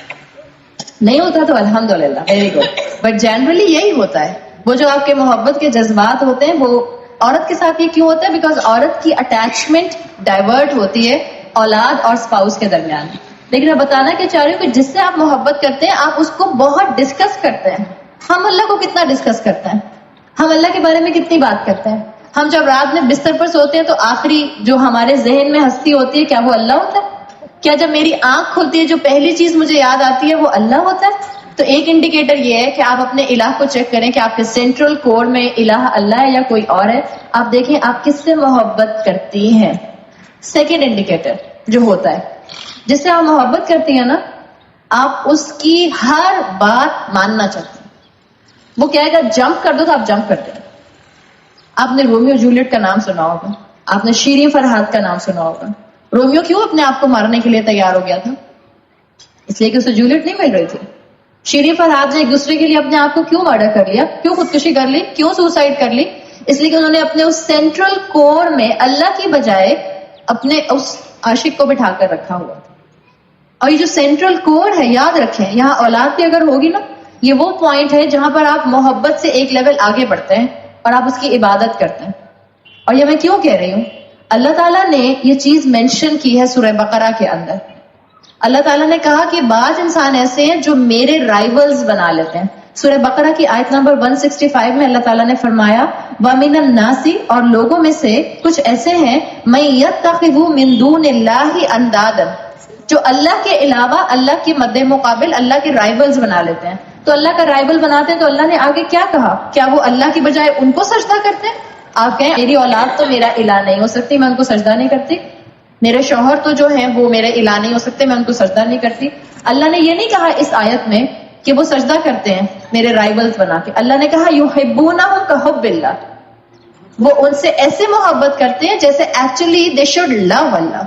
نہیں ہوتا تو الحمدللہ ویری گڈ، بٹ جنرلی یہی ہوتا ہے. وہ جو آپ کے محبت کے جذبات ہوتے ہیں وہ عورت کے ساتھ یہ کیوں ہوتا ہے؟ بیکاز عورت کی اٹیچمنٹ ڈائیورٹ ہوتی ہے اولاد اور اسپاؤس کے درمیان. لیکن میں بتانا کیا چاہ رہی ہوں کہ جس سے آپ محبت کرتے ہیں آپ اس کو بہت ڈسکس کرتے ہیں. ہم اللہ کو کتنا ڈسکس کرتے ہیں؟ ہم اللہ کے بارے میں کتنی بات کرتے ہیں؟ ہم جب رات میں بستر پر سوتے ہیں تو آخری جو ہمارے ذہن میں ہستی ہوتی ہے کیا وہ اللہ ہوتا ہے؟ کیا جب میری آنکھ کھلتی ہے جو پہلی چیز مجھے یاد آتی ہے وہ اللہ ہوتا ہے؟ تو ایک انڈیکیٹر یہ ہے کہ آپ اپنے الہ کو چیک کریں کہ آپ کے سینٹرل کور میں الہ اللہ ہے یا کوئی اور ہے. آپ دیکھیں آپ کس سے محبت کرتی ہیں. سیکنڈ انڈیکیٹر جو ہوتا ہے جس سے آپ محبت کرتی ہیں نا، آپ اس کی ہر بات ماننا چاہتے ہیں. وہ کہے گا جمپ کر دو تو آپ جمپ کرتے ہیں. آپ نے رومیو جولیٹ کا نام سنا ہوگا، آپ نے شیریں فرحات کا نام سنا ہوگا. رومیو کیوں اپنے آپ کو مارنے کے لیے تیار ہو گیا تھا؟ اس لیے کہ اسے جولیٹ نہیں مل رہی تھی. شیریں فرحات نے ایک دوسرے کے لیے اپنے آپ کو کیوں مرڈر کر لیا، کیوں خودکشی کر لی، کیوں سوسائڈ کر لی؟ اس لیے کہ انہوں نے اپنے اس سینٹرل کور میں اللہ کی بجائے اپنے اس عاشق کو بٹھا کر رکھا ہوا تھا. اور یہ جو سینٹرل کور ہے یاد رکھیں، یہاں اولاد بھی اگر ہوگی نا، یہ وہ پوائنٹ ہے جہاں پر آپ محبت سے ایک لیول آگے بڑھتے ہیں اور آپ اس کی عبادت کرتے ہیں. اور یہ میں کیوں کہہ رہی ہوں؟ اللہ تعالیٰ نے یہ چیز مینشن کی ہے سورہ بقرہ کے اندر. اللہ تعالیٰ نے کہا کہ بعض انسان ایسے ہیں جو میرے رائیولز بنا لیتے ہیں. سورہ بقرہ کی آیت نمبر 165 میں اللہ تعالیٰ نے فرمایا وَمِنَ النَّاسِ اور لوگوں میں سے کچھ ایسے ہیں مَن يَتَّخِذُ مِن دُونِ اللَّهِ أَندَادًا جو اللہ کے علاوہ اللہ کے مد مقابل اللہ کے رائیولز بنا لیتے ہیں. تو اللہ کا رائیول بناتے ہیں تو اللہ نے آگے کیا کہا؟ کیا وہ اللہ کی بجائے ان کو سجدہ کرتے ہیں؟ آپ کہیں میری اولاد تو میرا الہ نہیں ہو سکتی، میں ان کو سجدہ نہیں کرتی. میرے شوہر تو جو ہیں وہ میرے الہ نہیں ہو سکتے، میں ان کو سجدہ نہیں کرتی. اللہ نے یہ نہیں کہا اس آیت میں کہ وہ سجدہ کرتے ہیں میرے رائیولز بنا کے. اللہ نے کہا یحبونہم کحب اللہ، وہ ان سے ایسے محبت کرتے ہیں جیسے ایکچولی دے شوڈ لو اللہ،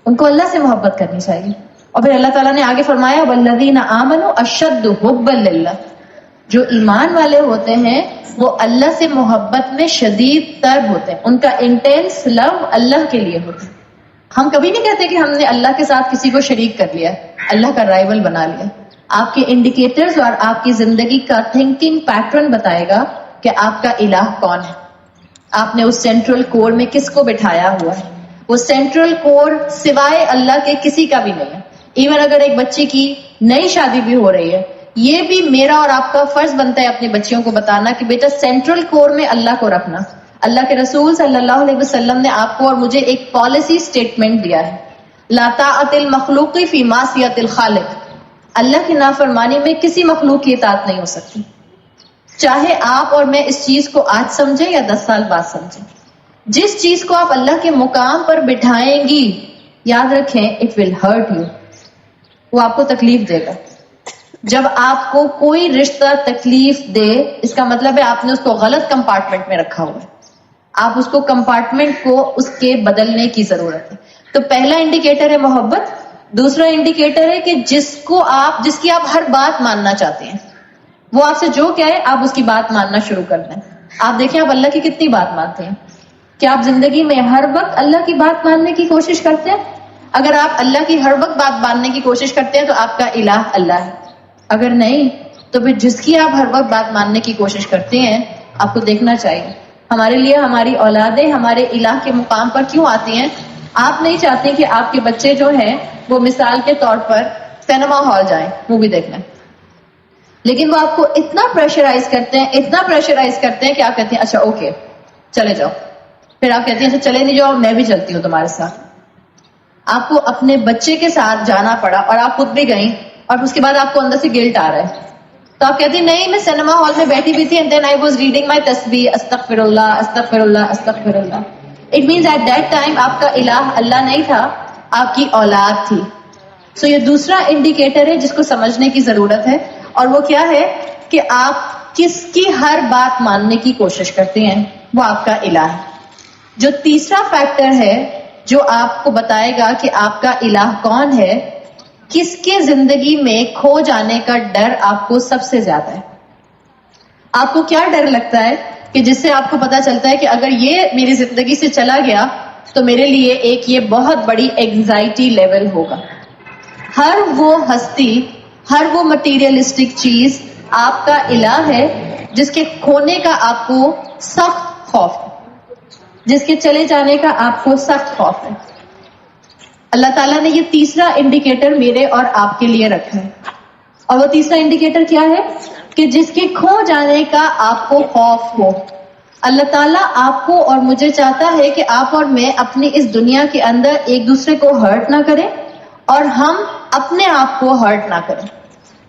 ان کو اللہ سے محبت کرنی چاہیے. اور پھر اللہ تعالیٰ نے آگے فرمایا والذین آمنوا اشد حبا للہ، جو ایمان والے ہوتے ہیں وہ اللہ سے محبت میں شدید تر ہوتے ہیں، ان کا انٹینس لو اللہ کے لیے ہوتا ہے. ہم کبھی نہیں کہتے کہ ہم نے اللہ کے ساتھ کسی کو شریک کر لیا، اللہ کا رائیول بنا لیا. آپ کے انڈیکیٹرز اور آپ کی زندگی کا تھنکنگ پیٹرن بتائے گا کہ آپ کا الہ کون ہے. آپ نے اس سینٹرل کور میں کس کو بٹھایا ہوا ہے. وہ سینٹرل کور سوائے اللہ کے کسی کا بھی نہیں ہے. ایون اگر ایک بچی کی نئی شادی بھی ہو رہی ہے، یہ بھی میرا اور آپ کا فرض بنتا ہے اپنی بچیوں کو بتانا کہ بیٹا سینٹرل کور میں اللہ کو رکھنا. اللہ کے رسول صلی اللہ علیہ وسلم نے آپ کو اور مجھے ایک پالیسی سٹیٹمنٹ دیا ہے، لا طاعت المخلوق فی معصیت الخالق. اللہ کی نافرمانی میں کسی مخلوق کی اطاعت نہیں ہو سکتی، چاہے آپ اور میں اس چیز کو آج سمجھیں یا 10 سال بعد سمجھیں. جس چیز کو آپ اللہ کے مقام پر بٹھائیں گی، یاد رکھیں اٹ ول ہرٹ یو، وہ آپ کو تکلیف دے گا. جب آپ کو کوئی رشتہ تکلیف دے اس کا مطلب ہے آپ نے اس کو غلط کمپارٹمنٹ میں رکھا ہوا ہے. آپ اس کو کمپارٹمنٹ کو اس کے بدلنے کی ضرورت ہے. تو پہلا انڈیکیٹر ہے محبت. دوسرا انڈیکیٹر ہے کہ جس کی آپ ہر بات ماننا چاہتے ہیں، وہ آپ سے جو کہے آپ اس کی بات ماننا شروع کر دیں. آپ دیکھیں آپ اللہ کی کتنی بات مانتے ہیں. کیا آپ زندگی میں ہر وقت اللہ کی بات ماننے کی کوشش کرتے ہیں؟ اگر آپ اللہ کی ہر وقت بات ماننے کی کوشش کرتے ہیں تو آپ کا الہ اللہ ہے. اگر نہیں تو پھر جس کی آپ ہر وقت بات ماننے کی کوشش کرتے ہیں آپ کو دیکھنا چاہیے ہمارے لیے ہماری اولادیں ہمارے الہ کے مقام پر کیوں آتی ہیں. آپ نہیں چاہتے کہ آپ کے بچے جو ہیں وہ مثال کے طور پر سینما ہال جائیں مووی دیکھنے، لیکن وہ آپ کو اتنا پریشرائز کرتے ہیں کہ آپ کہتے ہیں اچھا اوکے چلے جاؤ. پھر آپ کہتے ہیں اچھا چلے نہیں جاؤ میں بھی چلتی ہوں تمہارے ساتھ. آپ کو اپنے بچے کے ساتھ جانا پڑا اور آپ خود بھی گئیں اور اس کے بعد آپ کو اندر سے گلٹ آ رہا ہے تو آپ کہتے ہیں نہیں میں سینما ہال میں بیٹھی ہوئی تھی and then I was reading my تسبیح استغفر اللہ استغفر اللہ استغفر Allah. It means at that time آپ کا الہ اللہ نہیں تھا، آپ کی اولاد تھی. سو یہ دوسرا انڈیکیٹر ہے جس کو سمجھنے کی ضرورت ہے، اور وہ کیا ہے کہ آپ کس کی ہر بات ماننے کی کوشش کرتے ہیں، وہ آپ کا الہ ہے. جو تیسرا فیکٹر ہے جو آپ کو بتائے گا کہ آپ کا الہ کون ہے، کس کے زندگی میں کھو جانے کا ڈر آپ کو سب سے زیادہ ہے. آپ کو کیا ڈر لگتا ہے کہ جس سے آپ کو پتا چلتا ہے کہ اگر یہ میری زندگی سے چلا گیا تو میرے لیے ایک یہ بہت بڑی اینگزائٹی لیول ہوگا. ہر وہ ہستی، ہر وہ مٹیریلسٹک چیز آپ کا الہ ہے جس کے کھونے کا آپ کو سخت خوف ہے، جس کے چلے جانے کا آپ کو سخت خوف ہے. اللہ تعالیٰ نے یہ تیسرا انڈیکیٹر میرے اور آپ کے لیے رکھا ہے، اور وہ تیسرا انڈیکیٹر کیا ہے کہ جس کے کھو جانے کا آپ کو خوف ہو. اللہ تعالیٰ آپ کو اور مجھے چاہتا ہے کہ آپ اور میں اپنی اس دنیا کے اندر ایک دوسرے کو ہرٹ نہ کریں اور ہم اپنے آپ کو ہرٹ نہ کریں.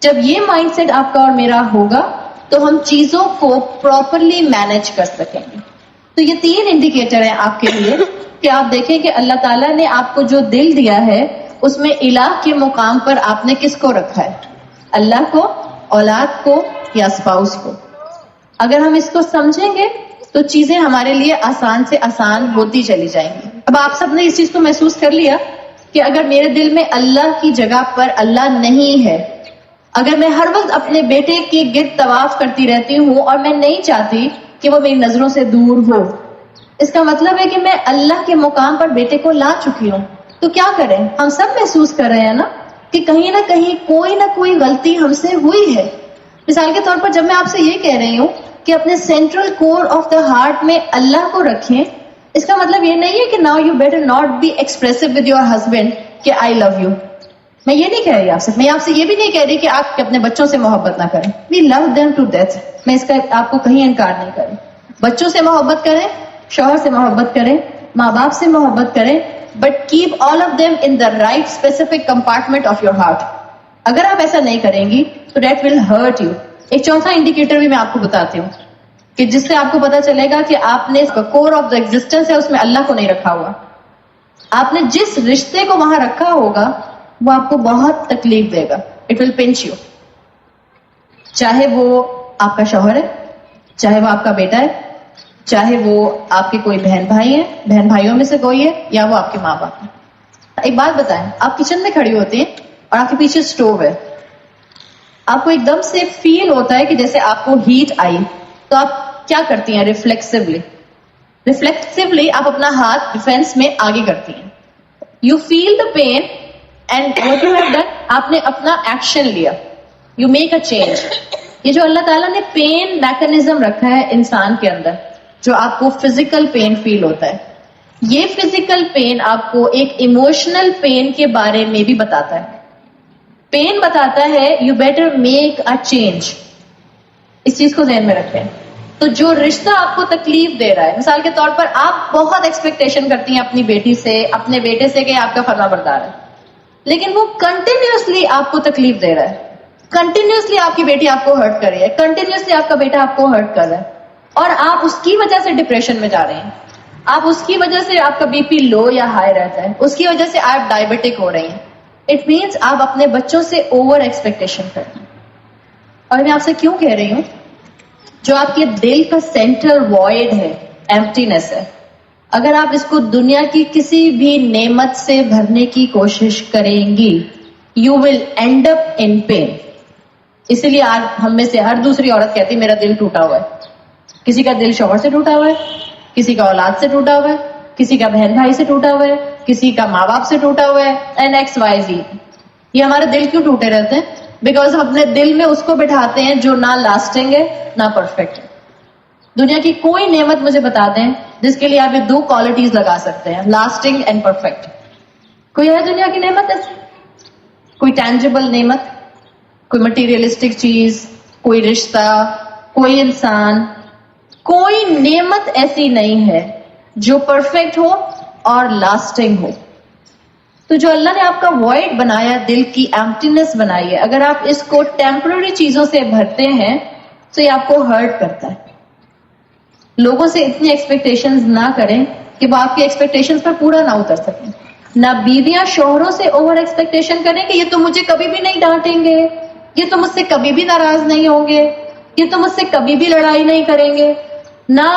جب یہ مائنڈ سیٹ آپ کا اور میرا ہوگا تو ہم چیزوں کو پراپرلی مینج کر سکیں گے. تو یہ 3 انڈیکیٹر ہیں آپ کے لیے کہ آپ دیکھیں کہ اللہ تعالیٰ نے آپ کو جو دل دیا ہے اس میں الہ کے مقام پر آپ نے کس کو رکھا ہے، اللہ کو، اولاد کو یا اسپاؤس کو. اگر ہم اس کو سمجھیں گے تو چیزیں ہمارے لیے آسان سے آسان ہوتی چلی جائیں گی. اب آپ سب نے اس چیز کو محسوس کر لیا کہ اگر میرے دل میں اللہ کی جگہ پر اللہ نہیں ہے، اگر میں ہر وقت اپنے بیٹے کے گرد طواف کرتی رہتی ہوں اور میں نہیں چاہتی کہ وہ میری نظروں سے دور ہو، اس کا مطلب ہے کہ میں اللہ کے مقام پر بیٹے کو لا چکی ہوں. تو کیا کریں؟ ہم سب محسوس کر رہے ہیں نا کہ کہیں نہ کہیں کوئی نہ کوئی غلطی ہم سے ہوئی ہے. مثال کے طور پر جب میں آپ سے یہ کہہ رہی ہوں کہ اپنے central core of the heart میں اللہ کو رکھیں، اس کا مطلب یہ نہیں ہے کہ now you better not be expressive with your husband کہ آئی لو یو. میں یہ نہیں کہہ رہی آپ سے، میں آپ سے یہ بھی نہیں کہہ رہی کہ آپ اپنے بچوں سے محبت نہ کریں. وی لو دیم ٹو ڈیتھ. میں اس کا آپ کو کہیں انکار نہیں کروں. بچوں سے محبت کریں، شوہر سے محبت کریں، ماں باپ سے محبت کریں، but keep all of them in the right specific compartment of your heart. اگر آپ ایسا نہیں کریں گی تو دیٹ ول ہرٹ یو. ایک چوتھا انڈیکیٹر بھی میں آپ کو بتاتی ہوں کہ جس سے آپ کو پتا چلے گا کہ آپ نے کور آف دا ایگزسٹنس ہے اس میں اللہ کو نہیں رکھا ہوا. آپ نے جس رشتے کو وہاں رکھا ہوگا وہ آپ کو بہت تکلیف دے گا. It will punch you. چاہے وہ آپ کا شوہر ہے، چاہے وہ آپ کا بیٹا ہے، چاہے وہ آپ کے کوئی بہن بھائی ہیں، بہن بھائیوں میں سے کوئی ہے، یا وہ آپ کے ماں باپ ہیں. ایک بات بتائیں، آپ کچن میں کھڑی ہوتی ہیں اور آپ کے پیچھے سٹوو ہے. آپ کو ایک دم سے فیل ہوتا ہے کہ جیسے آپ کو ہیٹ آئی، تو آپ کیا کرتی ہیں؟ ریفلیکسولی آپ اپنا ہاتھ ڈیفینس میں آگے کرتی ہیں. You feel the pain and what you have done, آپ نے اپنا ایکشن لیا. You make a change. یہ جو اللہ تعالیٰ نے پین میکنزم رکھا ہے انسان کے اندر، جو آپ کو فزیکل پین فیل ہوتا ہے، یہ فزیکل پین آپ کو ایک ایموشنل پین کے بارے میں بھی بتاتا ہے. پین بتاتا ہے you better make a change. اس چیز کو ذہن میں رکھیں. تو جو رشتہ آپ کو تکلیف دے رہا ہے، مثال کے طور پر آپ بہت ایکسپیکٹیشن کرتی ہیں اپنی بیٹی سے، اپنے بیٹے سے کہ آپ کا فرما بردار ہے، لیکن وہ کنٹینیوسلی آپ کو تکلیف دے رہا ہے، کنٹینیوسلی آپ کی بیٹی آپ کو ہرٹ کر رہی ہے، کنٹینیوسلی آپ کا بیٹا آپ کو ہرٹ کر رہا ہے، اور آپ اس کی وجہ سے ڈپریشن میں جا رہے ہیں، آپ اس کی وجہ سے آپ کا بی پی لو یا ہائی رہتا ہے، اس کی وجہ سے آپ ڈائبٹک ہو رہی ہیں. اٹ مینس آپ اپنے بچوں سے اوور ایکسپیکٹیشن کرتے ہیں. اور میں آپ سے کیوں کہہ رہی ہوں، جو آپ کے دل کا سینٹرل وائڈ ہے، ایمپٹینس ہے، اگر آپ اس کو دنیا کی کسی بھی نعمت سے بھرنے کی کوشش کریں گی، you will end up in pain. اسی لیے آج ہم میں سے ہر دوسری عورت کہتی میرا دل ٹوٹا ہوا ہے. کسی کا دل شوہر سے ٹوٹا ہوا ہے، کسی کا اولاد سے ٹوٹا ہوا ہے، کسی کا بہن بھائی سے ٹوٹا ہوا ہے، کسی کا ماں باپ سے ٹوٹا ہوا ہے، اینڈ ایکس وائی زی. یہ ہمارے دل کیوں ٹوٹے رہتے ہیں؟ بیکاز ہم اپنے دل میں اس کو بٹھاتے ہیں جو نہ لاسٹنگ ہے نہ پرفیکٹ ہے. دنیا کی کوئی نعمت مجھے بتا دیں جس کے لیے آپ یہ دو کوالٹیز لگا سکتے ہیں، لاسٹنگ اینڈ پرفیکٹ. کوئی ہے دنیا کی نعمت ایسی؟ کوئی ٹینجیبل نعمت، کوئی مٹیریلسٹک چیز، کوئی رشتہ، کوئی انسان، کوئی نعمت ایسی نہیں ہے جو پرفیکٹ ہو اور لاسٹنگ ہو. تو جو اللہ نے آپ کا وائڈ بنایا، دل کی ایمپٹینس بنائی ہے، اگر آپ اس کو ٹیمپرری چیزوں سے بھرتے ہیں تو یہ آپ کو ہرٹ کرتا ہے. لوگوں سے اتنی ایکسپیکٹیشنز نہ کریں کہ وہ آپ کی ایکسپیکٹیشنز پر پورا نہ اتر سکیں. نہ بیویاں شوہروں سے اوور ایکسپیکٹیشن کریں کہ یہ تو مجھے کبھی بھی نہیں ڈانٹیں گے، یہ تو مجھ سے کبھی بھی ناراض نہیں ہوں گے، یہ تو مجھ سے کبھی بھی لڑائی نہیں کریں گے. نہ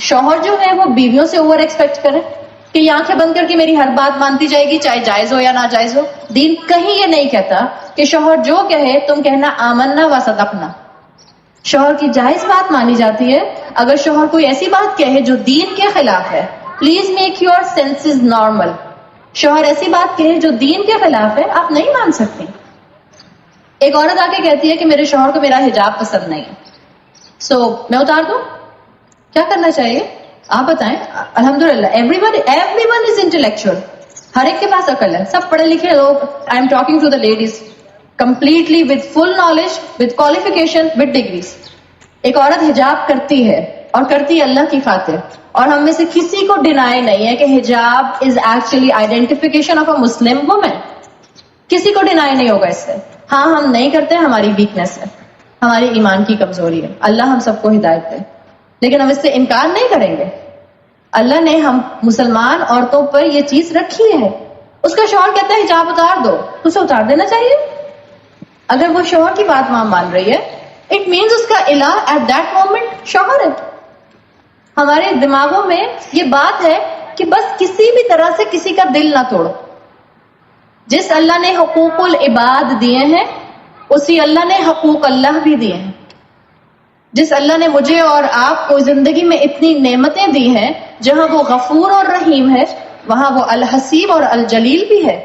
شوہر جو ہے وہ بیویوں سے اوور ایکسپیکٹ کرے کہ یہ آنکھیں بند کر کے میری ہر بات مانتی جائے گی، چاہے جائز ہو یا ناجائز ہو. دین کہیں یہ نہیں کہتا کہ شوہر جو کہے تم کہنا آمنا و صدقنا. شوہر کی جائز بات مانی جاتی ہے. اگر شوہر کوئی ایسی بات کہے جو دین کے خلاف ہے، please make your senses normal. شوہر ایسی بات کہے جو دین کے خلاف ہے، آپ نہیں مان سکتی. ایک عورت آ کے کہتی ہے کہ میرے شوہر کو میرا حجاب پسند نہیں ہے، سو میں اتار دوں؟ کیا کرنا چاہیے آپ بتائیں؟ الحمدللہ ایوری ون از انٹلیکچوئل. ہر ایک کے پاس عقل ہے، سب پڑھے لکھے لوگ. I am talking to the ladies completely with full knowledge, with qualification, with degrees. ایک عورت حجاب کرتی ہے اور کرتی ہے اللہ کی خاطر، اور ہم میں سے کسی کو ڈینائی نہیں ہے کہ حجاب is actually identification of a Muslim woman. کسی کو ڈینائی نہیں ہوگا اس سے. ہاں ہم نہیں کرتے، ہماری ویکنیس ہے، ہماری ایمان کی کمزوری ہے. اللہ ہم سب کو ہدایت دے، لیکن ہم اس سے انکار نہیں کریں گے. اللہ نے ہم مسلمان عورتوں پر یہ چیز رکھی ہے. اس کا شوہر کہتا ہے حجاب اتار دو، اسے اتار دینا چاہیے. اگر وہ شوہر کی بات مان رہی ہے، اٹ مینز اس کا الہ ایٹ دیٹ مومنٹ شوہر ہے. ہمارے دماغوں میں یہ بات ہے کہ بس کسی بھی طرح سے کسی کا دل نہ توڑو. جس اللہ نے حقوق العباد دیے ہیں، اسی اللہ نے حقوق اللہ بھی دیے ہیں. جس اللہ نے مجھے اور آپ کو زندگی میں اتنی نعمتیں دی ہیں، جہاں وہ غفور اور رحیم ہے، وہاں وہ الحسیب اور الجلیل بھی ہے.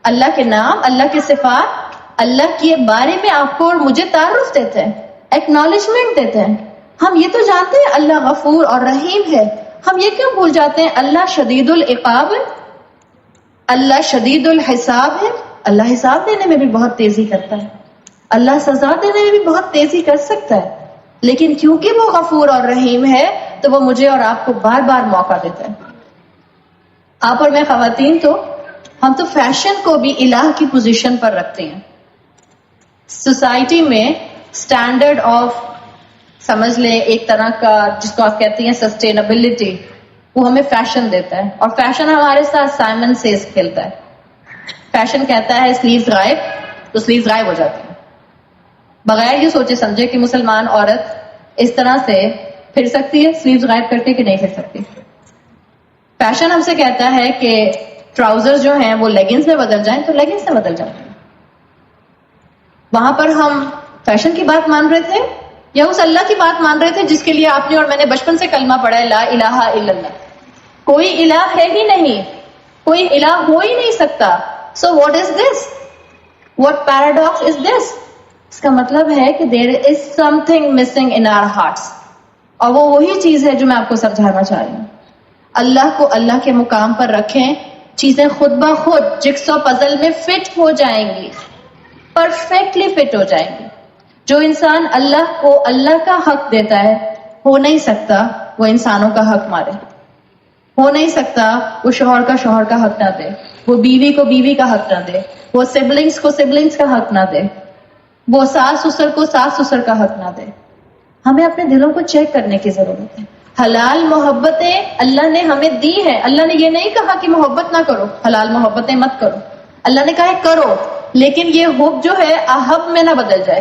اللہ کے نام، اللہ کے صفات، اللہ کے بارے میں آپ کو اور مجھے تعارف دیتے ہیں، ایکنالجمنٹ دیتے ہیں. ہم یہ تو جانتے ہیں اللہ غفور اور رحیم ہے. ہم یہ کیوں بھول جاتے ہیں اللہ شدید العقاب ہے، اللہ شدید الحساب ہے، اللہ حساب دینے میں بھی بہت تیزی کرتا ہے, اللہ سزا دینے میں بھی بہت تیزی کر سکتا ہے, لیکن کیونکہ وہ غفور اور رحیم ہے تو وہ مجھے اور آپ کو بار بار موقع دیتا ہے. آپ اور میں خواتین تو ہم تو فیشن کو بھی الہ کی پوزیشن پر رکھتے ہیں. سوسائٹی میں اسٹینڈرڈ آف سمجھ لیں ایک طرح کا جس کو آپ کہتے ہیں سسٹینیبلٹی, وہ ہمیں فیشن دیتا ہے, اور فیشن ہمارے ساتھ سائمن سیز کھیلتا ہے. فیشن کہتا ہے سلیوز غائب, تو سلیوز غائب ہو جاتی ہیں بغیر یہ سوچے سمجھے کہ مسلمان عورت اس طرح سے پھر سکتی ہے سلیوز غائب کر کے کہ نہیں پھر سکتی. فیشن ہم سے کہتا ہے کہ ٹراؤزر جو ہیں وہ لیگنز میں بدل جائیں تو لیگنز میں بدل جائیں. وہاں پر ہم فیشن کی بات مان رہے تھے یا اس اللہ کی بات مان رہے تھے جس کے لیے آپ نے اور میں نے بچپن سے کلمہ پڑھا ہے, لا الہ الا اللہ. کوئی الہ ہے ہی نہیں, کوئی الہ ہو ہی نہیں سکتا. So what is this, what paradox is this? اس کا مطلب ہے کہ there is something missing in our hearts, اور وہ وہی چیز ہے جو میں آپ کو سمجھانا چاہ رہی ہوں. اللہ کو اللہ کے مقام پر رکھیں, چیزیں خود بخود جگسو پزل میں فٹ ہو جائیں گی, پرفیکٹلی فٹ ہو جائیں گی. جو انسان اللہ کو اللہ کا حق دیتا ہے, ہو نہیں سکتا وہ انسانوں کا حق مارے, ہو نہیں سکتا وہ شوہر کا شوہر کا حق نہ دے, وہ بیوی کو بیوی کا حق نہ دے, وہ سبلنگز کو سبلنگز کا حق نہ دے, وہ ساس سسر کو ساس سسر کا حق نہ دے. ہمیں اپنے دلوں کو چیک کرنے کی ضرورت ہے. حلال محبتیں اللہ نے ہمیں دی ہیں. اللہ نے یہ نہیں کہا کہ محبت نہ کرو, حلال محبتیں مت کرو. اللہ نے کہا ہے کرو, لیکن یہ حب جو ہے احب میں نہ بدل جائے.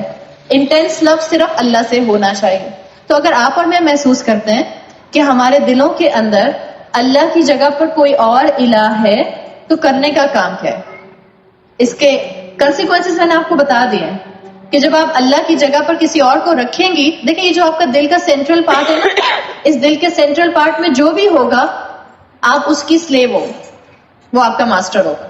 انٹینس لو صرف اللہ سے ہونا چاہیے. تو اگر آپ اور میں محسوس کرتے ہیں کہ ہمارے دلوں کے اندر اللہ کی جگہ پر کوئی اور الہ ہے, تو کرنے کا کام کیا ہے؟ اس کے کنسیکوینسز میں نے آپ کو بتا دیے ہیں کہ جب آپ اللہ کی جگہ پر کسی اور کو رکھیں گی, دیکھیں یہ جو آپ کا دل کا سینٹرل پارٹ ہے نا, اس دل کے سینٹرل پارٹ میں جو بھی ہوگا آپ اس کی سلیو ہو, وہ آپ کا ماسٹر ہوگا.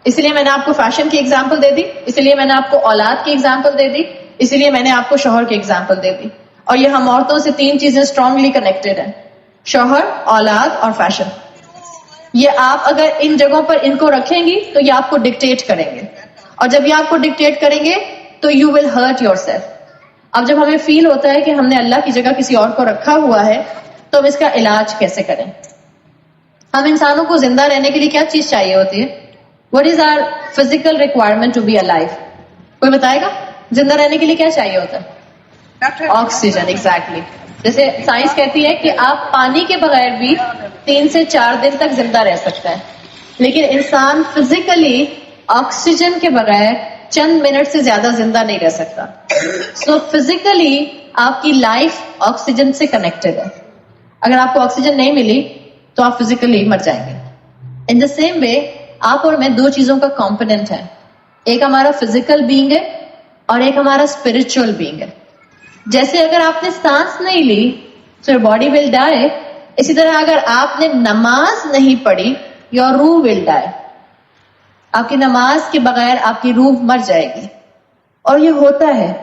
اس لیے میں نے آپ کو فیشن کی ایگزامپل دے دی, اس لیے میں نے آپ کو اولاد کی ایگزامپل دے دی, اس لیے میں نے آپ کو شوہر کی ایگزامپل دے دی. اور یہ ہم عورتوں سے 3 چیزیں اسٹرانگلی کنیکٹڈ ہیں, شوہر, اولاد اور فیشن. یہ آپ اگر ان جگہوں پر ان کو رکھیں گی تو یہ آپ کو ڈکٹیٹ کریں گے, اور جب یہ آپ کو ڈکٹیٹ کریں گے تو you will hurt your self. اب جب ہمیں فیل ہوتا ہے کہ ہم نے اللہ کی جگہ کسی اور کو رکھا ہوا ہے تو ہم اس کا علاج کیسے کریں؟ ہم انسانوں کو زندہ رہنے کے لیے کیا چیز چاہیے ہوتی ہے؟ What is our physical requirement to be alive? کوئی بتائے گا زندہ رہنے کے لیے کیا چاہیے ہوتا ہے؟ آکسیجن. ایگزیکٹلی. جیسے سائنس کہتی ہے کہ آپ پانی کے بغیر بھی 3 سے 4 دن تک زندہ رہ سکتا ہے, لیکن انسان فزیکلی آکسیجن کے بغیر چند منٹ سے زیادہ زندہ نہیں رہ سکتا. سو فزیکلی آپ کی لائف آکسیجن سے کنیکٹڈ ہے. اگر آپ کو آکسیجن نہیں ملی تو آپ فزیکلی مر جائیں گے. ان دا سیم وے آپ اور میں 2 چیزوں کا کمپوننٹ ہیں, ایک ہمارا فزیکل بینگ ہے اور ایک ہمارا اسپرچل بینگ ہے. جیسے اگر آپ نے سانس نہیں لی تو your body will die, اسی طرح اگر آپ نے نماز نہیں پڑھی your روح will die. آپ کی نماز کے بغیر آپ کی روح مر جائے گی. اور یہ ہوتا ہے,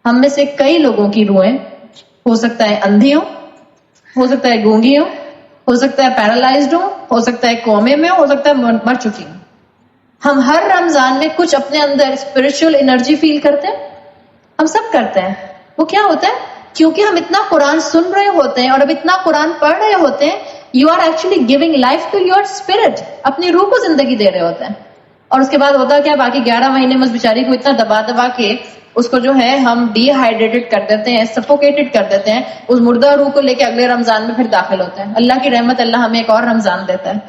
ہم میں سے کئی لوگوں کی روحیں ہو سکتا ہے اندھی ہوں, ہو سکتا ہے گونگی ہوں, ہو سکتا ہے پیرالائزڈ ہو سکتا ہے کومے میں ہو سکتا ہے مر چکی ہوں. ہم ہر رمضان میں کچھ اپنے اندر اسپرچل انرجی فیل کرتے ہیں, ہم سب کرتے ہیں. وہ کیا ہوتا ہے؟ کیونکہ ہم اتنا قرآن سن رہے ہوتے ہیں اور اب اتنا قرآن پڑھ رہے ہوتے ہیں, you are actually giving life to your spirit, اپنی روح کو زندگی دے رہے ہوتے ہیں. اور اس کے بعد ہوتا ہے کیا, باقی 11 مہینے میں اس بیچاری کو اتنا دبا دبا کے اس کو جو ہے ہم ڈی ہائیڈریٹڈ کر دیتے ہیں, سفوکیٹڈ کر دیتے ہیں. اس مردہ روح کو لے کے اگلے رمضان میں پھر داخل ہوتے ہیں. اللہ کی رحمت, اللہ ہمیں ایک اور رمضان دیتا ہے,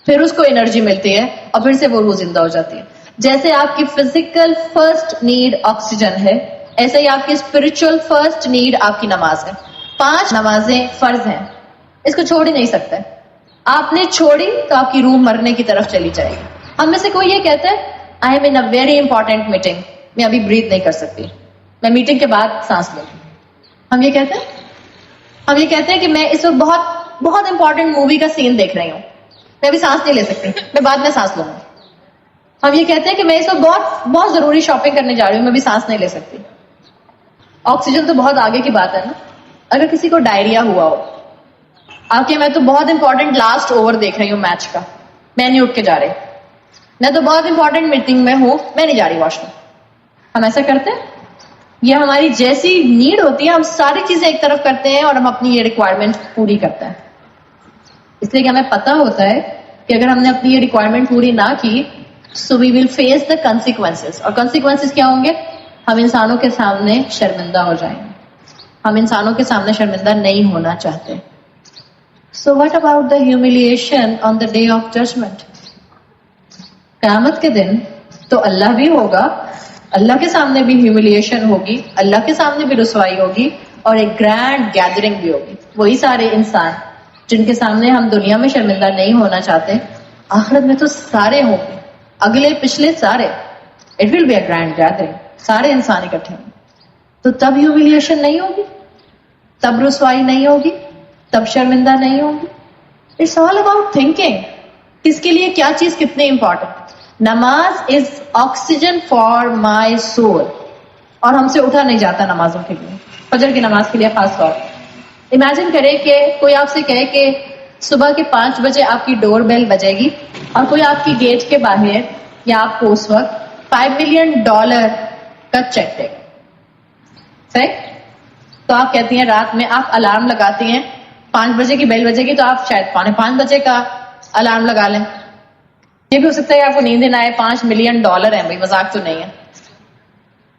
پھر اس کو انرجی ملتی ہے اور پھر سے وہ روح زندہ ہو جاتی ہے. جیسے آپ کی فزیکل فرسٹ نیڈ آکسیجن ہے, ایسے ہی آپ کی اسپرچل فرسٹ نیڈ آپ کی نماز ہے. 5 نمازیں فرض ہیں, اس کو چھوڑ ہی نہیں سکتے. آپ نے چھوڑی تو آپ کی روح مرنے کی طرف چلی جائے گی. ہم میں سے کوئی یہ کہتا ہے I am in a very important meeting, میں ابھی بریتھ نہیں کر سکتی, میں میٹنگ کے بعد سانس لوں گی. ہم یہ کہتے ہیں کہ میں اس وقت بہت بہت امپورٹنٹ مووی کا سین دیکھ رہی ہوں, میں ابھی سانس نہیں لے سکتی, میں بعد میں سانس لوں گی. ہم یہ کہتے ہیں کہ میں اس وقت بہت بہت ضروری شاپنگ کرنے جا رہی ہوں, میں ابھی سانس نہیں لے سکتی. آکسیجن تو بہت آگے کی بات ہے نا. اگر کسی کو ڈائریا ہوا ہو, آپ کے میں تو بہت امپورٹنٹ لاسٹ اوور دیکھ رہی ہوں میچ کا, میں نہیں اٹھ کے جا رہی, میں تو بہت امپورٹنٹ میٹنگ میں ہوں، میں نہیں جا رہی واش روم. ہم ایسا کرتے ہیں؟ یہ ہماری جیسی نیڈ ہوتی ہے ہم ساری چیزیں ایک طرف کرتے ہیں اور ہم اپنی یہ ریکوائرمنٹ پوری کرتے ہیں. اس لیے کہ ہمیں پتا ہوتا ہے کہ اگر ہم نے اپنی یہ ریکوائرمنٹ پوری نہ کی سو وی ول فیس دا کنسیکوینسز. اور کنسیکوینسز کیا ہوں گے؟ ہم انسانوں کے سامنے شرمندہ ہو جائیں گے. ہم انسانوں کے سامنے شرمندہ نہیں ہونا چاہتے. So what about the humiliation on the day of judgement? قیامت کے دن تو اللہ بھی ہوگا، اللہ کے سامنے بھی ہیوملیشن ہوگی، اللہ کے سامنے بھی رسوائی ہوگی، اور ایک گرینڈ گیدرنگ بھی ہوگی. وہی سارے انسان جن کے سامنے ہم دنیا میں شرمندہ نہیں ہونا چاہتے، آخرت میں تو سارے ہوں گے، اگلے پچھلے سارے. It will be a grand gathering, سارے انسان اکٹھے ہوں گے. تو تب ہیوملیشن نہیں ہوگی، تب رسوائی نہیں ہوگی، تب شرمندہ نہیں ہوگی. اٹس آل اباؤٹ تھنکنگ کس کے لیے کیا چیز کتنی امپورٹنٹ. نماز از آکسیجن فار مائی سول، اور ہم سے اٹھا نہیں جاتا نمازوں کے لیے، فجر کی نماز کے لیے خاص طور. امیجن کرے کہ کوئی آپ سے کہے کہ صبح کے 5 بجے آپ کی ڈور بیل بجے گی اور کوئی آپ کی گیٹ کے باہر یا آپ کو اس وقت $5 ملین کا چیک دے گا. صحیح؟ تو آپ کہتی ہیں رات میں آپ الارم لگاتی ہیں 5 بجے کی بیل بجے گی تو آپ شاید 4:45 بجے کا الارم لگا لیں. یہ بھی ہو سکتا ہے آپ کو نیند نہ آئے. $5 ملین ہیں بھائی، مذاق تو نہیں ہے.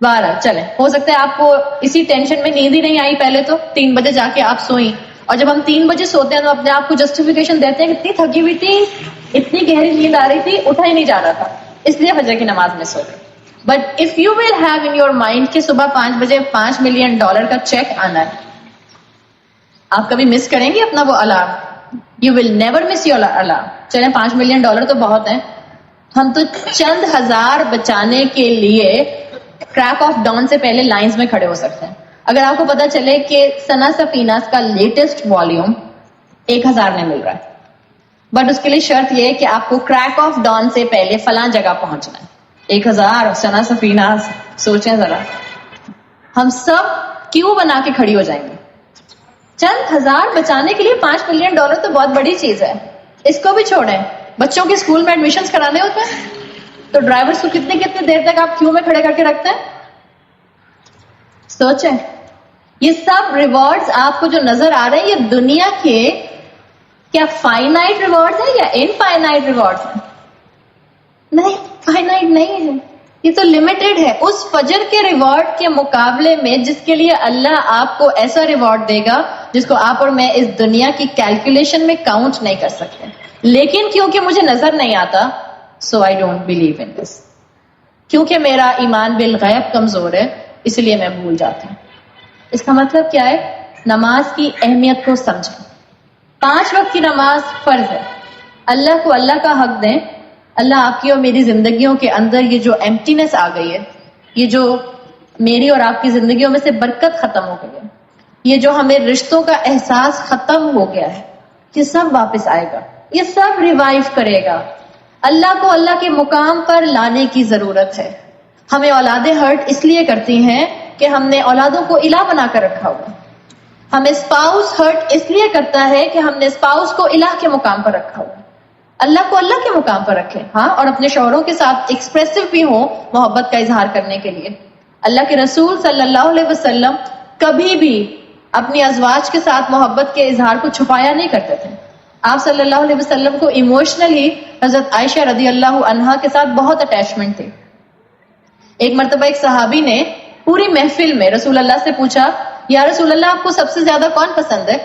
بارہ چلیں، ہو سکتا ہے آپ کو اسی ٹینشن میں نیند ہی نہیں آئی. پہلے تو 3 بجے جا کے آپ سوئیں، اور جب ہم 3 بجے سوتے ہیں تو اپنے آپ کو جسٹیفیکیشن دیتے ہیں کہ اتنی تھکی ہوئی تھی، اتنی گہری نیند آ رہی تھی، اٹھا ہی نہیں جا رہا تھا، اس لیے فجر کی نماز میں سو گئے. But if you will have in your mind کہ صبح 5 بجے $5 ملین کا چیک آنا ہے، آپ کبھی مس کریں گے اپنا وہ alarm? You will never miss your alarm. چلیں $5 ملین تو بہت ہیں، ہم تو چند ہزار بچانے کے لیے کریک آف ڈان سے پہلے لائنز میں کھڑے ہو سکتے ہیں. اگر آپ کو پتا چلے کہ سنا سفیناز کا لیٹسٹ والیوم 1000 میں مل رہا ہے، بٹ اس کے لیے شرط یہ ہے کہ آپ کو کریک آف ڈان سے پہلے فلاں جگہ پہنچنا ہے. 1000 سنا سفیناز، سوچیں ذرا، ہم سب کیوں بنا کے کھڑی ہو جائیں گے. چند ہزار بچانے کے لیے $5 ملین تو بہت بڑی چیز ہے. اس کو بھی چھوڑیں، بچوں کے اسکول میں ایڈمیشنز کرانے ہوتے ہیں تو ڈرائیورز کو کتنی دیر تک آپ کیوں میں کھڑے کر کے رکھتے ہیں. سوچیں، یہ سب ریوارڈز آپ کو جو نظر آ رہے ہیں یہ دنیا کے کیا فائنائٹ ریوارڈز ہیں یا انفائنائٹ ریوارڈز ہیں؟ نہیں، فائنائٹ نہیں ہے، یہ تو لمیٹڈ ہے. اس فجر کے ریوارڈ کے مقابلے میں جس کے لیے اللہ آپ کو ایسا ریوارڈ دے گا جس کو آپ اور میں اس دنیا کی کیلکولیشن میں کاؤنٹ نہیں کر سکتے. لیکن کیونکہ مجھے نظر نہیں آتا سو آئی ڈونٹ بلیو ان دس. کیونکہ میرا ایمان بالغیب کمزور ہے اس لیے میں بھول جاتا ہوں. اس کا مطلب کیا ہے؟ نماز کی اہمیت کو سمجھیں. 5 وقت کی نماز فرض ہے. اللہ کو اللہ کا حق دیں. اللہ آپ کی اور میری زندگیوں کے اندر یہ جو ایمٹینس آ گئی ہے، یہ جو میری اور آپ کی زندگیوں میں سے برکت ختم ہو گئی ہے، یہ جو ہمیں رشتوں کا احساس ختم ہو گیا ہے، یہ سب واپس آئے گا، یہ سب ریوائیو کرے گا. اللہ کو اللہ کے مقام پر لانے کی ضرورت ہے. ہمیں اولادیں ہرٹ اس لیے کرتی ہیں کہ ہم نے اولادوں کو الہ بنا کر رکھا ہوا. ہمیں اسپاؤس ہرٹ اس لیے کرتا ہے کہ ہم نے اسپاؤس کو الہ کے مقام پر رکھا ہوا. اللہ کو اللہ کے مقام پر رکھیں، ہاں، اور اپنے شوہروں کے ساتھ ایکسپریسو بھی ہوں محبت کا اظہار کرنے کے لیے. اللہ کے رسول صلی اللہ علیہ وسلم کبھی بھی اپنی ازواج کے ساتھ محبت کے اظہار کو چھپایا نہیں کرتے تھے. آپ صلی اللہ علیہ وسلم کو ایموشنلی حضرت عائشہ رضی اللہ عنہا کے ساتھ بہت اٹیچمنٹ تھی. ایک مرتبہ ایک صحابی نے پوری محفل میں رسول اللہ سے پوچھا، یا رسول اللہ آپ کو سب سے زیادہ کون پسند ہے؟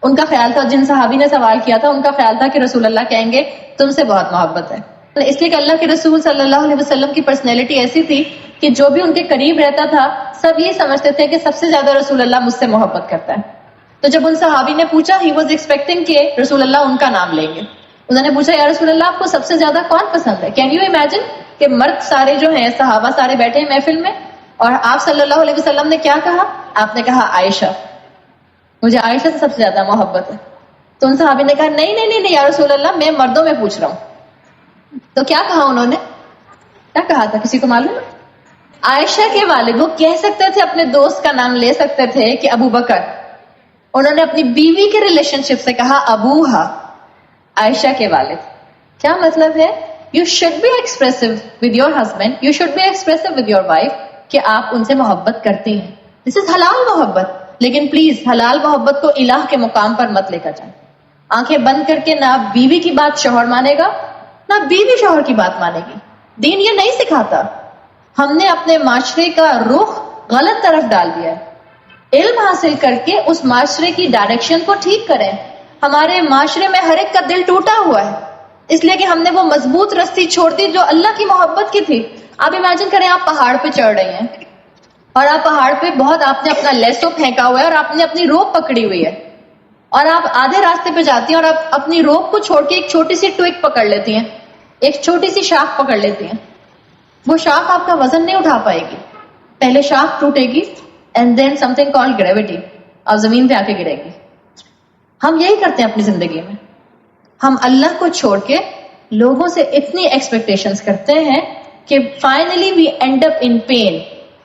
ان کا خیال تھا، جن صحابی نے سوال کیا تھا ان کا خیال تھا کہ رسول اللہ کہیں گے تم سے بہت محبت ہے. اس لیے کہ اللہ کے رسول صلی اللہ علیہ وسلم کی پرسنالٹی ایسی تھی کہ جو بھی ان کے قریب رہتا تھا سب یہ سمجھتے تھے کہ سب سے زیادہ رسول اللہ مجھ سے محبت کرتا ہے. تو جب ان صحابی نے پوچھا، ہی واز ایکسپیکٹنگ کہ رسول اللہ ان کا نام لیں گے. انہوں نے پوچھا، یا رسول اللہ آپ کو سب سے زیادہ کون پسند ہے؟ کین یو امیجن کہ مرد سارے جو ہیں صحابہ سارے بیٹھے ہیں محفل میں، اور آپ صلی اللہ علیہ وسلم نے کیا کہا؟ آپ نے کہا عائشہ، مجھے عائشہ سے سب سے زیادہ محبت ہے. تو ان صحابی نے کہا نہیں نہیں نہیں یا رسول اللہ میں مردوں میں پوچھ رہا ہوں. تو کیا کہا انہوں نے؟ کیا کہا تھا کسی کو معلوم ہے؟ عائشہ کے والد، وہ کہہ سکتے تھے اپنے دوست کا نام لے سکتے تھے کہ ابو بکر، انہوں نے اپنی بیوی کے ریلیشن شپ سے کہا ابوہا، عائشہ کے والد. کیا مطلب ہے You should be expressive with your husband, you should be expressive with your wife کہ آپ ان سے محبت کرتے ہیں. This is حلال محبت. لیکن پلیز حلال محبت کو الہ کے مقام پر مت لے کر جائیں. آنکھیں بند کر کے نہ بیوی کی بات شوہر مانے گا نہ بیوی شوہر کی بات مانے گی. دین یہ نہیں سکھاتا. ہم نے اپنے معاشرے کا رخ غلط طرف ڈال دیا ہے. علم حاصل کر کے اس معاشرے کی ڈائریکشن کو ٹھیک کریں. ہمارے معاشرے میں ہر ایک کا دل ٹوٹا ہوا ہے اس لیے کہ ہم نے وہ مضبوط رسی چھوڑ دی جو اللہ کی محبت کی تھی. آپ امیجن کریں آپ پہاڑ پہ چڑھ رہی ہیں اور آپ پہاڑ پہ بہت آپ نے اپنا لیسو پھینکا ہوا ہے اور آپ نے اپنی روپ پکڑی ہوئی ہے اور آپ آدھے راستے پہ جاتی ہیں اور آپ اپنی روپ کو چھوڑ کے ایک چھوٹی سی ٹویک پکڑ لیتی ہیں, ایک چھوٹی سی شاخ پکڑ لیتی ہیں. وہ شاخ آپ کا وزن نہیں اٹھا پائے گی. پہلے شاخ ٹوٹے گی and then something called gravity, آپ زمین پہ آ کے گرے گی. ہم یہی کرتے ہیں اپنی زندگی میں. ہم اللہ کو چھوڑ کے لوگوں سے اتنی ایکسپیکٹیشنز کرتے ہیں کہ finally we end up in pain.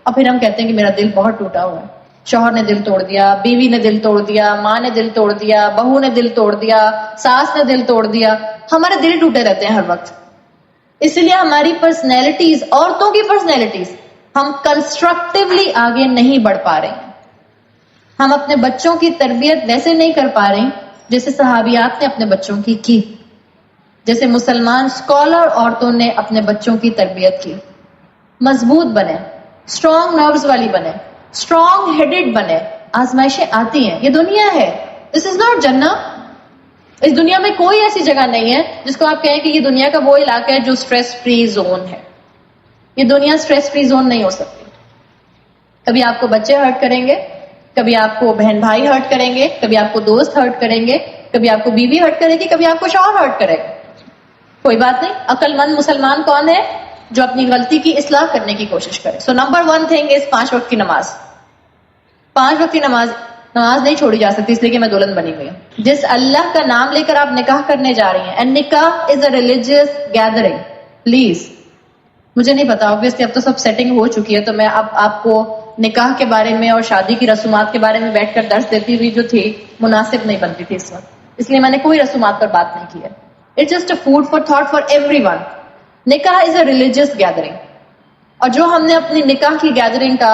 اور پھر ہم کہتے ہیں کہ میرا دل بہت ٹوٹا ہوا ہے. شوہر نے دل توڑ دیا, بیوی نے دل توڑ دیا, ماں نے دل توڑ دیا, بہو نے دل توڑ دیا, ساس نے دل توڑ دیا. ہمارے دل ٹوٹے رہتے ہیں ہر وقت. اس لیے ہماری پرسنالٹیز, عورتوں کی پرسنالٹیز, ہم کنسٹرکٹیولی آگے نہیں بڑھ پا رہے ہیں. ہم اپنے بچوں کی تربیت ویسے نہیں کر پا رہے جیسے صحابیات نے اپنے بچوں کی, جیسے مسلمان اسکالر عورتوں نے اپنے بچوں کی تربیت کی. مضبوط بنے, اسٹرانگ نروز والی بنے, اسٹرانگ ہیڈڈ بنے. آزمائشیں آتی ہیں, یہ دنیا ہے. دس از ناٹ جنہ. اس دنیا میں کوئی ایسی جگہ نہیں ہے جس کو آپ کہیں کہ یہ دنیا کا وہ علاقہ ہے جو اسٹریس فری زون ہے. یہ دنیا اسٹریس فری زون نہیں ہو سکتی. کبھی آپ کو بچے ہرٹ کریں گے, کبھی آپ کو بہن بھائی ہرٹ کریں گے, کبھی آپ کو دوست ہرٹ کریں گے, کبھی آپ کو بیوی ہرٹ کرے گی, کبھی آپ کو شوہر ہرٹ کرے گا. کوئی بات نہیں. عقل مند مسلمان کون ہے؟ جو اپنی غلطی کی اصلاح کرنے کی کوشش کرے. سو نمبر 1 تھنگ از 5 وقت کی نماز. 5 وقت کی نماز نہیں چھوڑی جا سکتی اس لیے کہ میں دلہن بنی ہوئی ہوں. جس اللہ کا نام لے کر آپ نکاح کرنے جا رہی ہیں, اینڈ نکاح is a religious gathering. Please, مجھے نہیں پتا obviously اب تو سب سیٹنگ ہو چکی ہے تو میں اب آپ کو نکاح کے بارے میں اور شادی کی رسومات کے بارے میں بیٹھ کر درس دیتی ہوئی جو تھی مناسب نہیں بنتی تھی اس وقت, اس لیے میں نے کوئی رسومات پر بات نہیں کی ہے. It's just a food for thought for everyone. نکاح از اے ریلیجیس گیدرنگ, اور جو ہم نے اپنی نکاح کی گیدرنگ کا,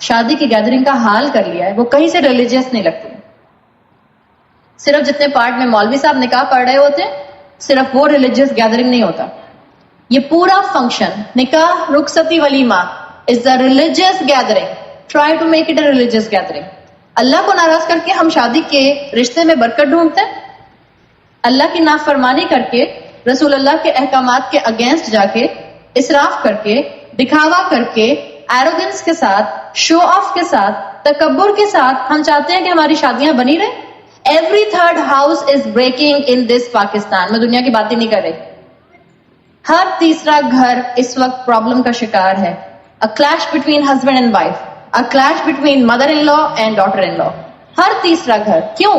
شادی کی گیدرنگ کا حال کر لیا ہے وہ کہیں سے ریلیجیس نہیں لگتی. صرف جتنے پارٹ میں مولوی صاحب نکاح پڑھ رہے ہوتے ہیں صرف وہ ریلیجیس گیدرنگ نہیں ہوتا. یہ پورا فنکشن نکاح, رخصتی, ولیمہ is a religious gathering. Try to make it a religious gathering. Allah کو ناراض کر کے ہم شادی کے رشتے میں برکت ڈھونڈتے ہیں. اللہ کی نافرمانی کر کے, رسول اللہ کے احکامات کے اگینسٹ جا کے, اسراف کر کے, دکھاوا کر کے, ایروگنس کے ساتھ, شو آف کے ساتھ, تکبر کے ساتھ ہم چاہتے ہیں کہ ہماری شادیاں بنی رہیں. Every third house is breaking in this Pakistan. میں دنیا کی بات ہی نہیں کر رہی. ہر تیسرا گھر اس وقت پرابلم کا شکار ہے. A clash between husband and wife, a clash between mother-in-law and daughter-in-law. ہر تیسرا گھر. کیوں؟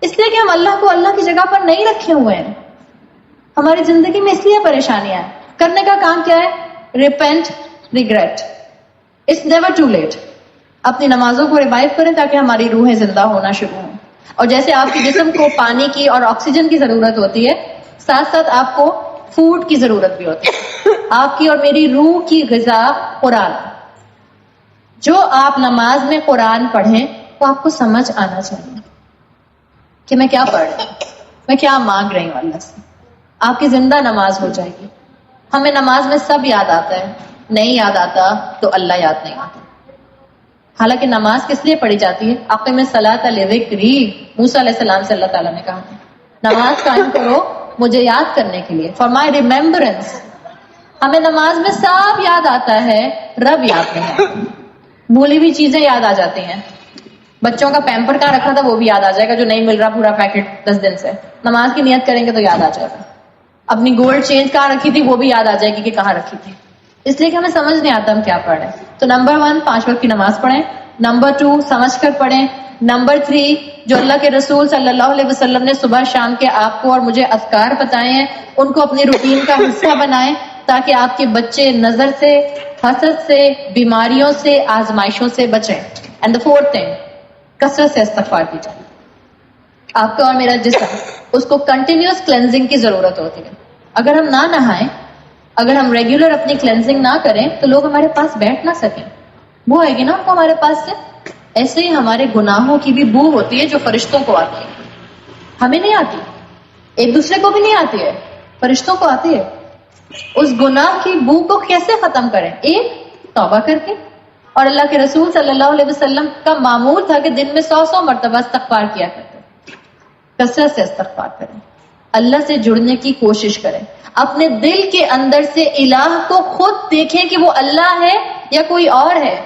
اس لیے کہ ہم اللہ کو اللہ کی جگہ پر نہیں رکھے ہوئے ہیں. ہماری زندگی میں اس لیے پریشانیاں ہیں. کرنے کا کام کیا ہے؟ repent, regret. It's never too late. اپنی نمازوں کو ریوائیو کریں تاکہ ہماری روحیں زندہ ہونا شروع ہوں. اور جیسے آپ کے جسم کو پانی کی اور آکسیجن کی ضرورت ہوتی ہے, ساتھ ساتھ آپ کو فوڈ کی ضرورت بھی ہوتی ہے. آپ کی اور میری روح کی غذا قرآن. جو آپ نماز میں قرآن پڑھیں تو آپ کو سمجھ آنا چاہیے کہ میں کیا پڑھ رہی ہوں, میں کیا مانگ رہی ہوں اللہ سے. آپ کی زندہ نماز ہو جائے گی. ہمیں نماز میں سب یاد آتا ہے, نہیں یاد آتا تو اللہ یاد نہیں آتا. حالانکہ نماز کس لیے پڑھی جاتی ہے؟ اقیم الصلاۃ لذکری. موسیٰ علیہ السلام سے اللہ تعالیٰ نے کہا نماز قائم کرو مجھے یاد کرنے کے لیے, فار مائی ریمبرنس. ہمیں نماز میں سب یاد آتا ہے, رب یاد نہیں آتا. بھولی ہوئی چیزیں یاد آ جاتی ہیں. بچوں کا پیمپر کہاں رکھا تھا وہ بھی یاد آ جائے گا جو نہیں مل رہا پورا پیکٹ 10 دن سے. نماز کی نیت کریں گے تو یاد آ جائے گا. اپنی گولڈ چینج کہاں رکھی تھی وہ بھی یاد آ جائے گی کہ کہاں رکھی تھی. اس لیے کہ ہمیں سمجھ نہیں آتا ہم کیا پڑھ رہے ہیں. تو نمبر 1 5 وقت کی نماز پڑھیں. نمبر 2 سمجھ کر پڑھیں. نمبر 3 جو اللہ کے رسول صلی اللہ علیہ وسلم نے صبح شام کے آپ کو اور مجھے اذکار بتائے ہیں ان کو اپنی روٹین کا حصہ بنائیں تاکہ آپ کے بچے نظر سے, حسد سے, بیماریوں سے, آزمائشوں سے بچیں. اینڈ the 4th thing, کثرت سے استغفار کی جائے. آپ کا اور میرا جسم اس کو کنٹینیوس کلینزنگ کی ضرورت ہوتی ہے. اگر ہم نہ نہائیں، اگر ہم ریگولر اپنی کلینزنگ نہ کریں تو لوگ ہمارے پاس بیٹھ نہ سکیں، بو آئے گی نا آپ کو ہمارے پاس سے. ایسے ہی ہمارے گناہوں کی بھی بو ہوتی ہے جو فرشتوں کو آتی ہے، ہمیں نہیں آتی، ایک دوسرے کو بھی نہیں آتی ہے، فرشتوں کو آتی ہے. اس گناہ کی بو کو کیسے ختم کریں؟ ایک، توبہ کر کے. اور اللہ کے رسول صلی اللہ علیہ وسلم کا معمول تھا کہ دن میں 100 مرتبہ استغفار کیا کرتے، کثرت سے استغفار کریں، اللہ سے جڑنے کی کوشش کریں، اپنے دل کے اندر سے الہ کو خود دیکھیں کہ وہ اللہ ہے یا کوئی اور ہے.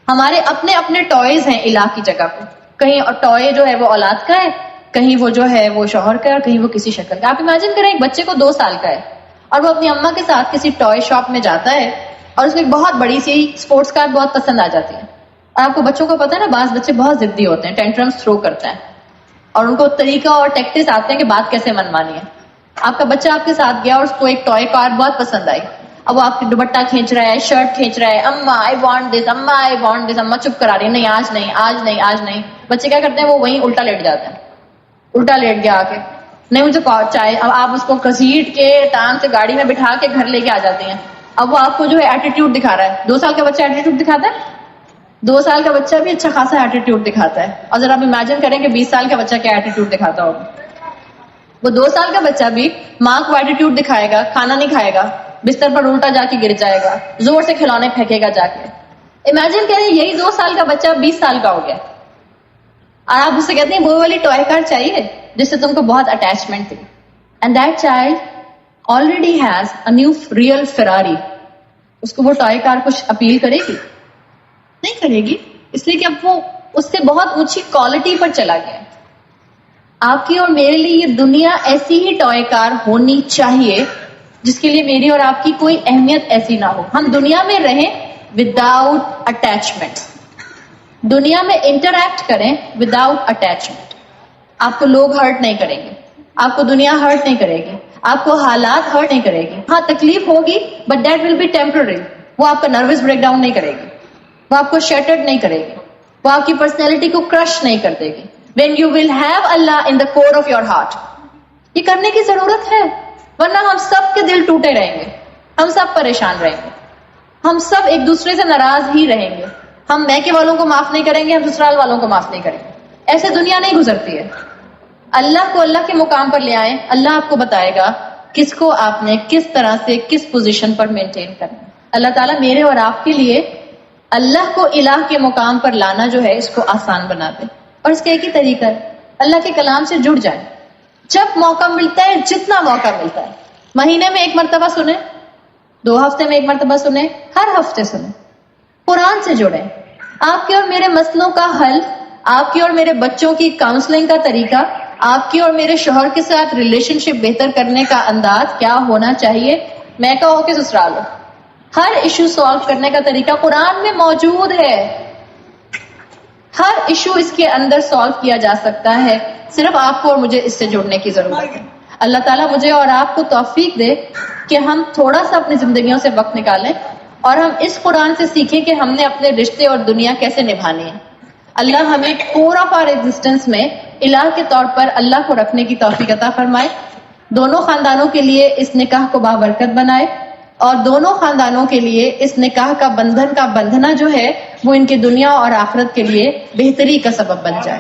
ہمارے اپنے اپنے ٹوائز ہیں الہ کی جگہ پہ، کہیں ٹوائے جو ہے وہ اولاد کا ہے، کہیں وہ جو ہے وہ شوہر کا ہے، اور کہیں وہ کسی شکل کا. آپ امیجن کریں ایک بچے کو 2 سال کا ہے اور وہ اپنی اماں کے ساتھ کسی ٹوائے شاپ میں جاتا ہے اور اس کو ایک بہت بڑی سی اسپورٹس کار بہت پسند آ جاتی ہے. اور آپ کو بچوں کو پتا ہے نا، بعض بچے بہت ضدی ہوتے ہیں، ٹینٹرمس تھرو کرتے ہیں اور ان کو طریقہ اور ٹیکٹکس آتے ہیں کہ بات کیسے منوانی ہے. آپ کا بچہ آپ کے ساتھ گیا اور اس کو ایک ٹوائے کار بہت پسند آئی، اب وہ آپ کی دوپٹہ کھینچ رہا ہے، شرٹ کھینچ رہا ہے، اما آئی وانٹ دس، اما آئی وانٹ دس، اما چپ کرا رہی ہے، نہیں آج نہیں آج نہیں آج نہیں. بچے کیا کرتے ہیں؟ وہ وہیں الٹا لیٹ جاتے ہیں، الٹا لیٹ گیا آ کے، نہیں مجھے چاہیے. اب آپ اس کو گھسیٹ کے ٹانگ سے گاڑی میں بٹھا کے گھر لے کے آ جاتے ہیں. اب وہ آپ کو جو ہے ایٹیٹیوڈ دکھا رہا ہے. 2 سال کا بچہ ایٹیٹیوڈ دکھاتا ہے؟ 2 سال کا بچہ بھی اچھا خاصا ایٹیٹیوڈ دکھاتا ہے. اور ذرا آپ امیجن کریں کہ 20 سال کا بچہ کیا ایٹیٹیوڈ دکھاتا ہوگا. وہ 2 سال کا بچہ بھی ماں کو ایٹیٹیوڈ دکھائے گا، کھانا نہیں کھائے گا، بستر پر الٹا جا کے گر جائے گا، زور سے کھلونے پھینکے گا جا کے. امیجن کریں یہی 2 سال کا بچہ 20 سال کا ہو گیا اور آپ اس سے کہتے ہیں وہ والی ٹوائے کار چاہیے جس سے تم کو بہت اٹیچمنٹ تھی. And that child already has a new real Ferrari. اس کو وہ ٹوائے کار کچھ اپیل کرے گی؟ نہیں کرے گی، اس لیے کہ اب وہ اس سے بہت اونچی کوالٹی پر چلا گیا. آپ کی اور میرے لیے یہ دنیا ایسی ہی ٹوائے کار ہونی چاہیے جس کے لیے میری اور آپ کی کوئی اہمیت ایسی نہ ہو. ہم دنیا میں رہیں وداؤٹ اٹیچمنٹ، دنیا میں انٹریکٹ کریں وداؤٹ اٹیچمنٹ. آپ کو لوگ ہرٹ نہیں کریں گے، آپ کو دنیا ہرٹ نہیں کرے گی، آپ کو حالات ہرٹ نہیں کرے گی. ہاں تکلیف ہوگی but that will be temporary. وہ آپ کا نروس بریک ڈاؤن نہیں کرے گی، وہ آپ کو شیٹرڈ نہیں کرے گی، وہ آپ کی پرسنالٹی کو کرش نہیں کر دے گی. When you will have Allah in the core of your heart. یہ کرنے کی ضرورت ہے، ورنہ ہم سب کے دل ٹوٹے رہیں گے، ہم سب پریشان رہیں گے، ہم سب ایک دوسرے سے ناراض ہی رہیں گے. ہم میکے والوں کو معاف نہیں کریں گے، ہم سسرال والوں کو معاف نہیں کریں گے. ایسے دنیا نہیں گزرتی ہے. اللہ کو اللہ کے مقام پر لے آئیں، اللہ آپ کو بتائے گا کس کو آپ نے کس طرح سے کس پوزیشن پر مینٹین کرنا. اللہ تعالیٰ میرے اور آپ کے لیے اللہ کو الہ کے مقام پر لانا جو ہے اس کو آسان بنا دے. اور اس کا ایک ہی طریقہ ہے، اللہ کے کلام سے جڑ جائیں. جب موقع ملتا ہے، جتنا موقع ملتا ہے، مہینے میں 1 مرتبہ سنیں، 2 ہفتے میں 1 مرتبہ سنیں، ہر ہفتے سنیں، قرآن سے جڑیں. آپ کے اور میرے مسئلوں کا حل، آپ کے اور میرے بچوں کی کاؤنسلنگ کا طریقہ، آپ کے اور میرے شوہر کے ساتھ ریلیشن شپ بہتر کرنے کا انداز کیا ہونا چاہیے؟ میں کہو کہ سسرال ہو، ہر ایشو سالو کرنے کا طریقہ قرآن میں موجود ہے. ہر ایشو اس کے اندر سالو کیا جا سکتا ہے، صرف آپ کو اور مجھے اس سے جڑنے کی ضرورت ہے. اللہ تعالیٰ مجھے اور آپ کو توفیق دے کہ ہم تھوڑا سا اپنی زندگیوں سے وقت نکالیں اور ہم اس قرآن سے سیکھیں کہ ہم نے اپنے رشتے اور دنیا کیسے نبھانی ہے. اللہ ہمیں کور آف آر ایگزسٹنس میں الہ کے طور پر اللہ کو رکھنے کی توفیق عطا فرمائے. دونوں خاندانوں کے لیے اس نکاح کو بابرکت بنائے اور دونوں خاندانوں کے لیے اس نکاح کا بندھن کا بندھنا جو ہے وہ ان کی دنیا اور آخرت کے لیے بہتری کا سبب بن جائے.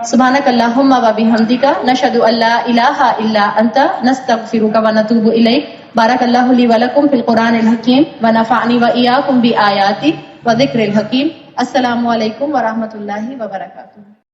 سبحانک اللہم و بحمدک نشہد ان لا الہ الا انت نستغفرک و نتوب الیک. بارک اللہ لی و لکم فی القرآن الحکیم و نفعنی و ایاکم بآیاتی و ذکر الحکیم. السلام علیکم و رحمۃ اللہ وبرکاتہ.